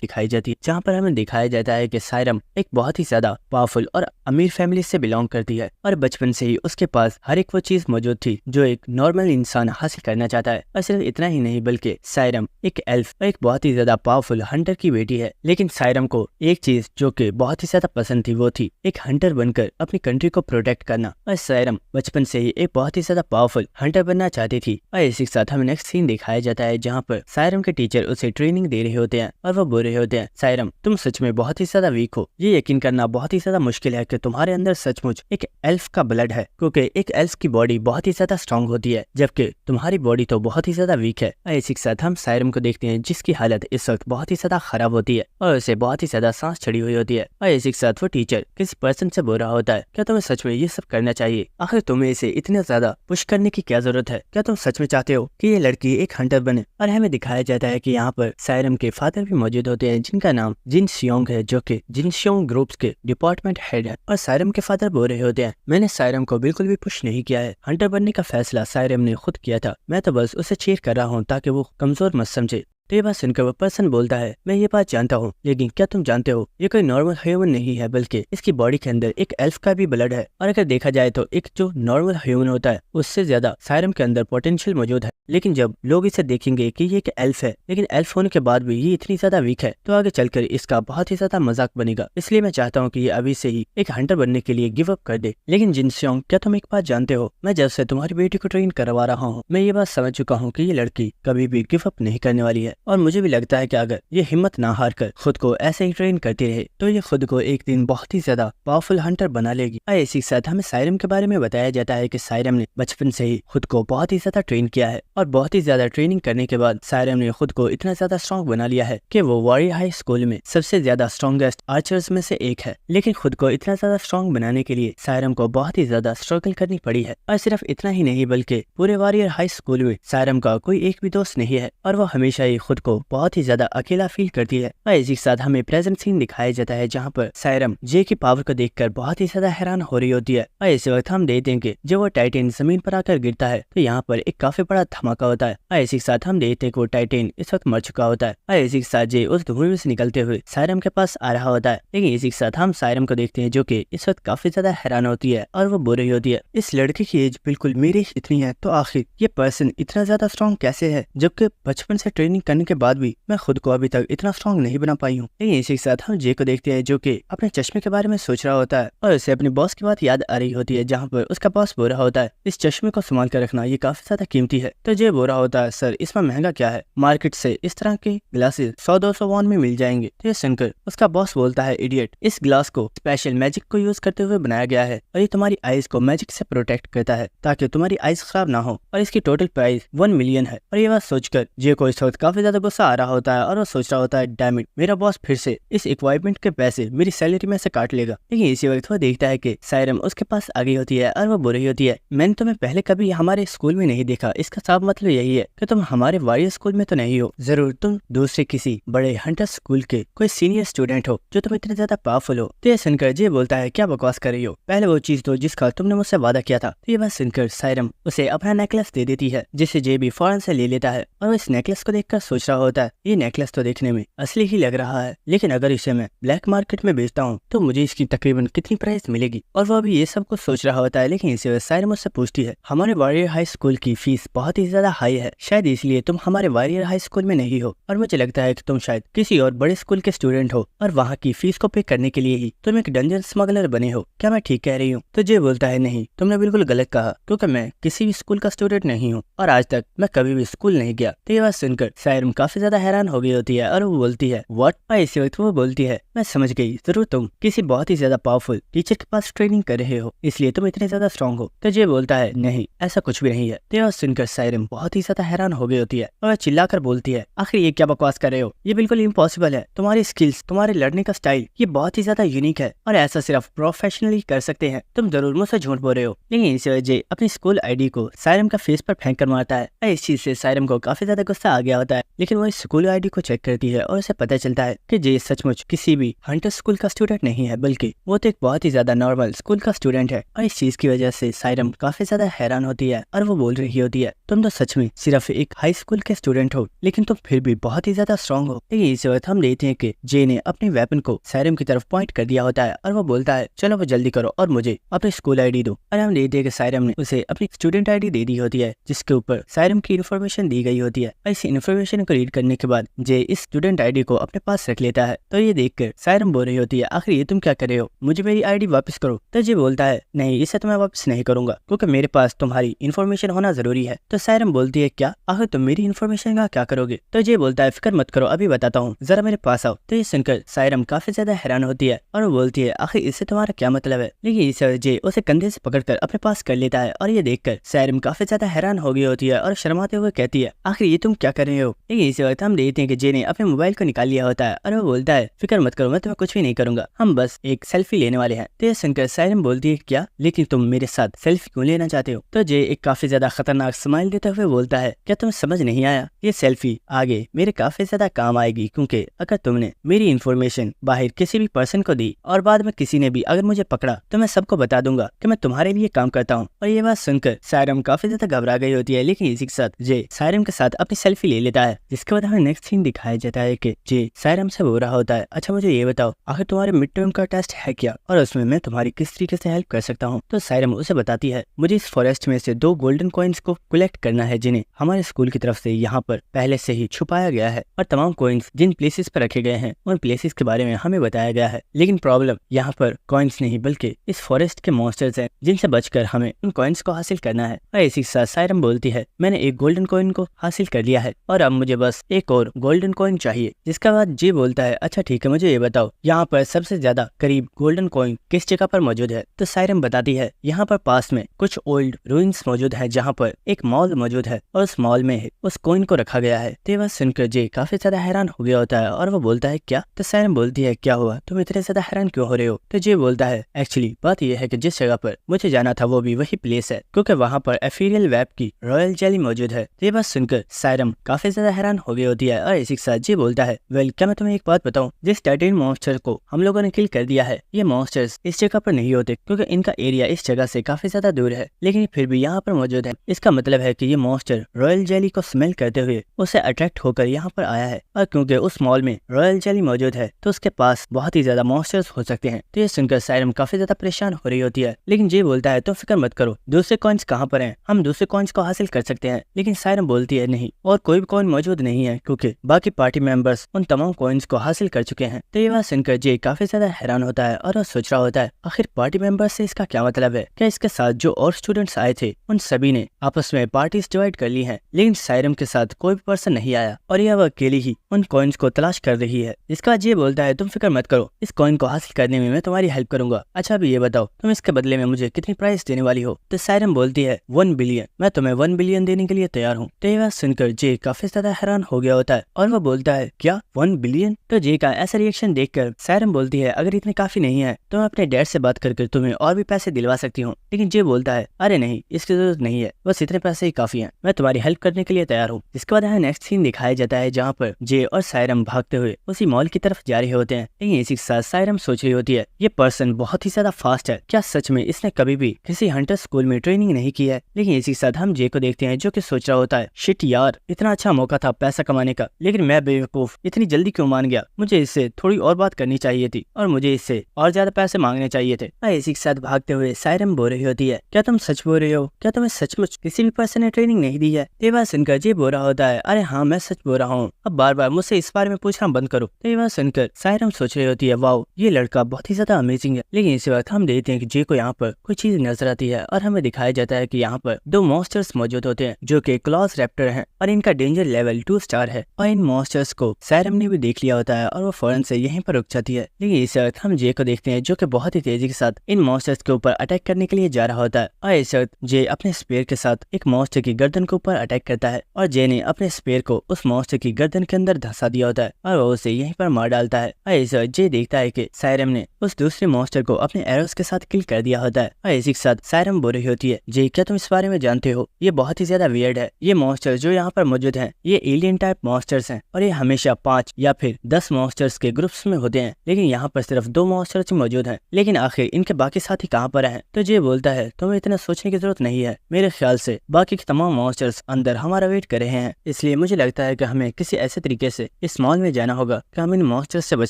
दिखाई जाती है जहाँ पर हमें दिखाया जाता है कि सायरम एक बहुत ही ज्यादा पावरफुल और अमीर फैमिली से बिलोंग करती है, और बचपन से ही उसके पास हर एक वो चीज मौजूद थी जो एक नॉर्मल इंसान हासिल करना चाहता है। और सिर्फ इतना ही नहीं बल्कि सायरम एक एल्फ और एक बहुत ही ज्यादा पावरफुल हंटर की बेटी है, लेकिन सायरम को एक चीज जो कि बहुत ही ज्यादा पसंद थी वो थी एक हंटर बनकर अपनी कंट्री को प्रोटेक्ट करना, और सायरम बचपन से ही एक बहुत ही ज्यादा पावरफुल हंटर बनना चाहती थी। और इसी के साथ हमें नेक्स्ट सीन दिखाया जाता है जहाँ पर सायरम के टीचर उसे ट्रेनिंग दे रहे होते हैं, और वो बोल रहे होते हैं, सायरम तुम सच में बहुत ही ज्यादा वीक हो। ये यकीन करना बहुत ही ज्यादा मुश्किल है कि तुम्हारे अंदर सचमुच एक एल्फ का ब्लड है, क्योंकि एक एल्फ की बॉडी बहुत ही ज्यादा स्ट्रांग होती है जबकि तुम्हारी बॉडी तो बहुत ही ज्यादा वीक है। इसी के साथ हम सायरम को देखते हैं जिसकी हालत इस वक्त बहुत ही ज्यादा खराब होती है और उसे बहुत ही ज्यादा सांस चढ़ी हुई होती है। और इसी के साथ वो टीचर किसी पर्सन से बोल रहा होता है, क्या तुम्हें सच में ये सब करना चाहिए? आखिर तुम्हें इसे इतना ज्यादा पुश करने की क्या जरूरत है? क्या तुम सच में चाहते हो कि ये लड़की एक हंटर बने? और हमें दिखाया जाता है कि यहाँ पर सायरम के फादर भी मौजूद होते हैं जिनका नाम जिन सियोंग है, जो कि जिन सियोंग ग्रुप्स के डिपार्टमेंट हेड है। और सायरम के फादर बोल रहे होते हैं, मैंने सायरम को बिल्कुल भी पुश नहीं किया है, हंटर बनने का फैसला सायरम ने खुद किया था, मैं तो बस उसे चीयर कर रहा हूँ ताकि वो कमजोर मत समझे। तो ये बात सुनकर वो पर्सन बोलता है, मैं ये बात जानता हूँ, लेकिन क्या तुम जानते हो ये कोई नॉर्मल ह्यूमन नहीं है, बल्कि इसकी बॉडी के अंदर एक एल्फ का भी ब्लड है। और अगर देखा जाए तो एक जो नॉर्मल ह्यूमन होता है उससे ज्यादा सायरम के अंदर पोटेंशियल मौजूद है। लेकिन जब लोग इसे देखेंगे कि ये एक एल्फ है, लेकिन एल्फ होने के बाद भी ये इतनी ज्यादा वीक है, तो आगे चलकर इसका बहुत ही ज्यादा मजाक बनेगा। इसलिए मैं चाहता हूँ कि ये अभी से ही एक हंटर बनने के लिए गिव अप कर दे। लेकिन जिन सियोंग, क्या तुम एक बात जानते हो, मैं जब से तुम्हारी बेटी को ट्रेन करवा रहा हूँ, मैं ये बात समझ चुका हूँ कि ये लड़की कभी भी गिव अप नहीं करने वाली है। और मुझे भी लगता है कि अगर ये हिम्मत ना हार कर खुद को ऐसे ही ट्रेन करती रहे तो ये खुद को एक दिन बहुत ही ज्यादा पावरफुल हंटर बना लेगी। इसी के साथ हमें सायरम के बारे में बताया जाता है कि सायरम ने बचपन से ही खुद को बहुत ही ज्यादा ट्रेन किया है और बहुत ही ज्यादा ट्रेनिंग करने के बाद सायरम ने खुद को इतना ज्यादा स्ट्रॉन्ग बना लिया है कि वो वॉरियर हाई स्कूल में सबसे ज्यादा स्ट्रॉन्गेस्ट आर्चर्स में से एक है। लेकिन खुद को इतना ज्यादा स्ट्रॉन्ग बनाने के लिए सायरम को बहुत ही ज्यादा स्ट्रगल करनी पड़ी है। और सिर्फ इतना ही नहीं बल्कि पूरे वॉरियर हाई स्कूल में सायरम का कोई एक भी दोस्त नहीं है और वो हमेशा ही खुद को बहुत ही ज्यादा अकेला फील करती है। और इसी के साथ हमें प्रेजेंट सीन दिखाया जाता है जहाँ पर सायरम जे की पावर को देखकर बहुत ही ज्यादा हैरान हो रही होती है। और इस वक्त हम देखते हैं कि जब वो टाइटेन जमीन पर आकर गिरता है तो यहाँ पर एक काफी बड़ा धमाका होता है। और इसी के साथ हम देखते हैं कि वो टाइटेन इस वक्त मर चुका होता है। और इसी के साथ जे उस धुएं में से निकलते हुए सायरम के पास आ रहा होता है। लेकिन इसी के साथ हम सायरम को देखते हैं जो कि इस वक्त काफी ज्यादा हैरान होती है और वो बोल रही होती है, इस लड़के की एज बिल्कुल मेरी इतनी है, तो आखिर ये पर्सन इतना ज्यादा स्ट्रॉन्ग कैसे है, जबकि बचपन से ट्रेनिंग करने के बाद भी मैं खुद को अभी तक इतना स्ट्रॉन्ग नहीं बना पाई हूँ। लेकिन इसी के साथ हम जे को देखते हैं जो कि अपने चश्मे के बारे में सोच रहा होता है और उसे अपने बॉस की बात याद आ रही होती है जहाँ पर उसका बॉस बोल रहा होता है, इस चश्मे को संभाल कर रखना, ये काफी ज्यादा कीमती है। तो जे बोल रहा होता है, सर इसमें महंगा क्या है, मार्केट से इस तरह के ग्लासेस 100-200 वॉन में मिल जाएंगे। तो ये सुनकर उसका बॉस बोलता है, इडियट, इस ग्लास को स्पेशल मैजिक को यूज करते हुए बनाया गया है और ये तुम्हारी आईज को मैजिक से प्रोटेक्ट करता है ताकि तुम्हारी आईज खराब ना हो और इसकी टोटल प्राइस 1 मिलियन है। और ये बात सोचकर जे को इस वक्त काफी ज्यादा गुस्सा आ रहा होता है और वो सोच रहा होता है, डैम इट, मेरा बॉस फिर से इस इक्विपमेंट के पैसे मेरी सैलरी में से काट लेगा। लेकिन इसी वक्त वो देखता है कि सायरम उसके पास आ गई होती है और वो बोल रही होती है, मैंने तुम्हें पहले कभी हमारे स्कूल में नहीं देखा, इसका साफ मतलब यही है कि तुम हमारे वॉरियर स्कूल में तो नहीं हो, जरूर तुम दूसरे किसी बड़े हंटर स्कूल के कोई सीनियर स्टूडेंट हो जो तुम इतने ज्यादा पावरफुल हो। तो ये सुनकर जे बोलता है, क्या बकवास कर रही हो, पहले वो चीज दो जिसका तुमने मुझसे वादा किया था। तो ये बात सुनकर सायरम उसे अपना नेकलेस दे देती है जिसे जे भी फौरन से ले लेता है और वो इस नेकलेस को देखकर सोच रहा होता है, ये नेकलेस तो देखने में असली ही लग रहा है, लेकिन अगर इसे मैं ब्लैक मार्केट में बेचता हूँ तो मुझे इसकी तकरीबन कितनी प्राइस मिलेगी। और वो अभी ये सब कुछ सोच रहा होता है। लेकिन इसी वक्त सायरम उससे पूछती है, हमारे वॉरियर हाई स्कूल की फीस बहुत ही ज्यादा हाई है, शायद इसलिए तुम हमारे वॉरियर हाई स्कूल में नहीं हो और मुझे लगता है कि तुम शायद किसी और बड़े स्कूल के स्टूडेंट हो और वहाँ की फीस को पे करने के लिए ही तुम एक डंजन स्मगलर बने हो, क्या मैं ठीक कह रही हूँ? तो जे बोलता है, नहीं, तुमने बिल्कुल गलत कहा, क्योंकि मैं किसी भी स्कूल का स्टूडेंट नहीं हूँ और आज तक मैं कभी भी स्कूल नहीं गया। तो ये बात सुनकर सायरम काफी ज्यादा हैरान हो गई होती है और वो बोलती है, व्हाट? और इसी वक्त वो बोलती है, मैं समझ गई, जरूर तुम किसी बहुत ही ज्यादा पावरफुल टीचर के पास ट्रेनिंग कर रहे हो, इसलिए तुम इतने ज्यादा स्ट्रॉन्ग हो। तो जे बोलता है, नहीं, ऐसा कुछ भी नहीं है। तो यह सुनकर सायरम बहुत ही ज्यादा हैरान हो गई होती है और वह चिल्लाकर बोलती है, आखिर ये क्या बकवास कर रहे हो, ये बिल्कुल इम्पॉसिबल है, तुम्हारी स्किल्स, तुम्हारे लड़ने का स्टाइल ये बहुत ही ज्यादा यूनिक है और ऐसा सिर्फ प्रोफेशनली कर सकते हैं, तुम जरूर मुझसे झूठ बोल रहे हो। लेकिन इसी वजह अपनी स्कूल आईडी को सायरम का फेस पर फेंक कर मारता है। इस चीज से सायरम को काफी ज्यादा गुस्सा आ गया होता है। लेकिन वो इस स्कूल आईडी को चेक करती है और उसे पता चलता है कि जे सचमुच किसी भी हंटर स्कूल का स्टूडेंट नहीं है, बल्कि वो तो एक बहुत ही ज्यादा नॉर्मल स्कूल का स्टूडेंट है। और इस चीज की वजह से सायरम काफी ज्यादा हैरान होती है और वो बोल रही होती है, तुम तो सच में सिर्फ एक हाई स्कूल के स्टूडेंट हो, लेकिन तुम फिर भी बहुत ही ज्यादा स्ट्रॉन्ग हो। लेकिन इस वक्त हम देखते हैं कि जे ने अपने वेपन को सायरम की तरफ पॉइंट कर दिया होता है और वो बोलता है, चलो वो जल्दी करो और मुझे अपनी स्कूल आईडी दो। और हम देखते हैं कि सायरम ने उसे अपनी स्टूडेंट आईडी दे दी होती है जिसके ऊपर सायरम की इन्फॉर्मेशन दी गई होती है। और इस इन्फॉर्मेशन को रीड करने के बाद जे इस स्टूडेंट आईडी को अपने पास रख लेता है। तो ये देखकर सायरम बोल रही होती है, आखिर ये तुम क्या कर रहे हो, मुझे मेरी आईडी वापस करो। तो जे बोलता है, नहीं, इसे तो मैं वापस नहीं करूंगा क्योंकि मेरे पास तुम्हारी इन्फॉर्मेशन होना जरूरी है। तो सायरम बोलती है क्या आखिर तुम मेरी इन्फॉर्मेशन का क्या करोगे? तो जे बोलता है फिक्र मत करो, अभी बताता हूँ, जरा मेरे पास आओ। तो ये सुनकर सायरम काफी ज्यादा हैरान होती है और वो बोलती है आखिर इससे तुम्हारा क्या मतलब है? लेकिन इस जे उसे कंधे से पकड़कर अपने पास कर लेता है और ये देखकर सायरम काफी ज्यादा हैरान हो गई होती है और शर्माते हुए कहती है आखिर ये तुम क्या कर रहे हो? लेकिन इस वक्त हम देखते हैं कि जे ने अपने मोबाइल को निकाल लिया होता है और वो बोलता है फिक्र मत करो, मैं तुम्हें कुछ भी नहीं करूंगा, हम बस एक सेल्फी लेने वाले हैं। तो ये सुनकर सायरम बोलती है क्या, लेकिन तुम मेरे साथ सेल्फी क्यों लेना चाहते हो? तो जे एक काफी ज्यादा खतरनाक स्माइल देते हुए बोलता है क्या तुम्हें समझ नहीं आया? ये सेल्फी आगे मेरे काफी ज्यादा काम आएगी, क्योंकि अगर तुमने मेरी इन्फॉर्मेशन बाहर किसी भी पर्सन को दी और बाद में किसी ने भी अगर मुझे पकड़ा तो मैं सबको बता दूंगा कि मैं तुम्हारे लिए काम करता हूँ। और ये बात सुनकर सायरम काफी ज्यादा घबरा गई होती है, लेकिन इसी के साथ जे सायरम के साथ अपनी सेल्फी ले लेता है। जिसके बाद हमें नेक्स्ट सीन दिखाया जाता है कि जे सायरम से बोल रहा होता है अच्छा मुझे ये बताओ आखिर तुम्हारे मिड टर्म का टेस्ट है क्या और उसमें मैं तुम्हारी किस तरीके से हेल्प कर सकता हूँ? तो सायरम उसे बताती है मुझे इस फॉरेस्ट में से 2 गोल्डन कॉइन्स को कलेक्ट करना है जिन्हें हमारे स्कूल की तरफ से यहाँ पर पहले से ही छुपाया गया है, और तमाम कॉइन्स जिन प्लेसेस पर रखे गए हैं उन प्लेसेस के बारे में हमें बताया गया है। लेकिन प्रॉब्लम यहाँ पर कॉइन्स नहीं बल्कि इस फॉरेस्ट के मॉन्स्टर्स हैं जिनसे बचकर हमें उन कॉइन्स को हासिल करना है। और इसी के साथ सायरम बोलती है मैंने एक गोल्डन कॉइन को हासिल कर लिया है और अब मुझे बस एक और गोल्डन कॉइन चाहिए। जिसके बाद जे बोलता है अच्छा ठीक है, मुझे ये बताओ यहाँ पर सबसे ज्यादा करीब गोल्डन कॉइन किस जगह पर मौजूद है? तो सायरम बताती है यहाँ पर पास में कुछ ओल्ड रूइंस मौजूद है जहाँ पर एक मॉल मौजूद है और उस मॉल में उस कॉइन को रखा गया है। तो ये बात सुनकर जे काफी ज्यादा हैरान हो गया होता है और वो बोलता है क्या? तो सायरम बोलती है क्या हुआ, तुम इतने ज्यादा हैरान क्यों हो रहे हो? तो जे बोलता है एक्चुअली बात यह है कि जिस जगह पर मुझे जाना था वो भी वही प्लेस है क्योंकि वहाँ पर एफीरियल वेब की रॉयल जेली मौजूद है। तो ये बात सुनकर सायरम काफी ज्यादा हैरान हो गई होती है और इसी के साथ जे बोलता है वेल क्या मैं तुम्हें एक बात बताऊं, जिस 13 मॉन्स्टर को हम लोगों ने किल कर दिया है ये मॉन्स्टर्स इस जगह पर नहीं होते क्योंकि इनका एरिया इस जगह से काफी ज्यादा दूर है, लेकिन फिर भी यहाँ पर मौजूद है। इसका मतलब है कि ये मॉन्स्टर रॉयल जेली को स्मेल करते हुए उसे अट्रैक्ट होकर यहाँ पर आया है, और क्योंकि उस मॉल में रॉयल जेली मौजूद है तो उसके पास बहुत ही ज्यादा मॉन्स्टर्स हो सकते हैं। तो ये सुनकर सायरम काफी ज्यादा परेशान हो रही होती है, लेकिन जे बोलता है तो फिक्र मत करो, दूसरे कॉइन्स कहाँ पर हैं, हम दूसरे कॉइन्स को हासिल कर सकते हैं। लेकिन सायरम बोलती है नहीं, और कोई भी कॉइन मौजूद नहीं है क्योंकि बाकी पार्टी मेंबर्स उन तमाम कॉइन्स को हासिल कर चुके हैं। तो ये बात सुनकर जे काफी ज्यादा हैरान होता है और वो सोच रहा होता है आखिर पार्टी मेंबर्स से इसका क्या मतलब है? क्या इसके साथ जो और स्टूडेंट्स आए थे उन सभी ने आपस में पार्टीज डिवाइड कर ली हैं, लेकिन सायरम के साथ कोई भी पर्सन नहीं आया और यह वह अकेली ही उन कॉइन्स को तलाश कर रही है। इसका बाद ये बोलता है तुम फिक्र मत करो, इस कॉइन को हासिल करने में मैं तुम्हारी हेल्प करूंगा। अच्छा अभी ये बताओ तुम इसके बदले में मुझे कितनी प्राइस देने वाली हो? तो सायरम बोलती है 1 बिलियन, मैं तुम्हें 1 बिलियन देने के लिए तैयार हूँ। तो ये बात सुनकर जे काफी ज्यादा हैरान हो गया होता है और वो बोलता है क्या 1 बिलियन? तो जे का ऐसा रिएक्शन देखकर सायरम बोलती है अगर इतने काफी नहीं है तो मैं अपने डैड से बात करके तुम्हें और भी पैसे दिलवा सकती हूँ। लेकिन जे बोलता है अरे नहीं, इसकी जरूरत नहीं है, बस इतने पैसे ही काफी हैं, मैं तुम्हारी हेल्प करने के लिए तैयार हूँ। इसके बाद यहाँ नेक्स्ट सीन दिखाया जाता है जहाँ पर जे और सायरम भागते हुए उसी मॉल की तरफ जा रहे होते हैं। लेकिन इसी के साथ सायरम सोच रही होती है ये पर्सन बहुत ही ज्यादा फास्ट है, क्या सच में इसने कभी भी किसी हंटर स्कूल में ट्रेनिंग नहीं की है? लेकिन इसी के साथ हम जे को देखते हैं जो कि सोच रहा होता है शिट यार, इतना अच्छा मौका था पैसा कमाने का, लेकिन मैं बेवकूफ इतनी जल्दी क्यों मान गया, मुझे इससे थोड़ी और बात करनी चाहिए थी और मुझे इससे और ज्यादा पैसे मांगने चाहिए थे। इसी के साथ भागते हुए सायरम बोल रही होती है क्या तुम सच बोल रहे हो? क्या तुम्हें सचमुच किसी भी पर्सन ने ट्रेनिंग नहीं दी है? ये बात सुनकर जे बोल रहा होता है अरे हाँ मैं सच बोल रहा हूँ, अब बार बार मुझसे इस बारे में पूछना बंद करो। तो ये बात सुनकर सायरम सोच रही होती है वाओ ये लड़का बहुत ही ज्यादा अमेजिंग है। लेकिन इसी वक्त हम देखते हैं कि जे को यहाँ पर कोई चीज नजर आती है और हमें दिखाया जाता है कि यहाँ पर 2 मॉन्स्टर्स मौजूद होते हैं जो कि क्लॉज रैप्टर हैं और इनका डेंजर लेवल 2 स्टार है। और इन मॉन्स्टर्स को सायरम ने भी देख लिया होता है और वो फौरन से यहीं पर रुक जाती है। लेकिन इस वक्त हम जे को देखते हैं जो कि बहुत ही तेजी के साथ इन मॉन्स्टर्स के ऊपर अटैक करने के लिए जा रहा होता है। और इस वक्त जे अपने स्पेयर के साथ एक मॉन्स्टर की गर्दन के ऊपर अटैक करता है और जे ने अपने स्पेयर को उस मॉन्स्टर की गर्दन के अंदर धंसा दिया होता है और वो उसे यहीं पर मार डालता है। और इस वक्त जे देखता है कि सायरम ने उस दूसरे मॉन्स्टर को अपने एरोस के साथ किल कर दिया होता है। और इसी के साथ सायरम बोल रही होती है जे क्या तुम इस बारे में जानते हो, ये बहुत ही ज्यादा वियर्ड है, ये मॉन्स्टर जो यहाँ पर मौजूद हैं ये एलियन टाइप मॉन्स्टर्स हैं और ये हमेशा 5 या फिर 10 मॉन्स्टर्स के ग्रुप्स में होते हैं, लेकिन यहाँ पर सिर्फ 2 मॉन्स्टर्स मौजूद हैं। लेकिन आखिर इनके बाकी साथी कहाँ पर हैं? तो जे बोलता है तुम्हें इतना सोचने की जरूरत नहीं है, मेरे ख्याल से बाकी के तमाम मॉन्स्टर्स अंदर हमारा वेट कर रहे हैं, इसलिए मुझे लगता है कि हमें किसी ऐसे तरीके से इस मॉल में जाना होगा कि हम इन मॉन्स्टर्स से बच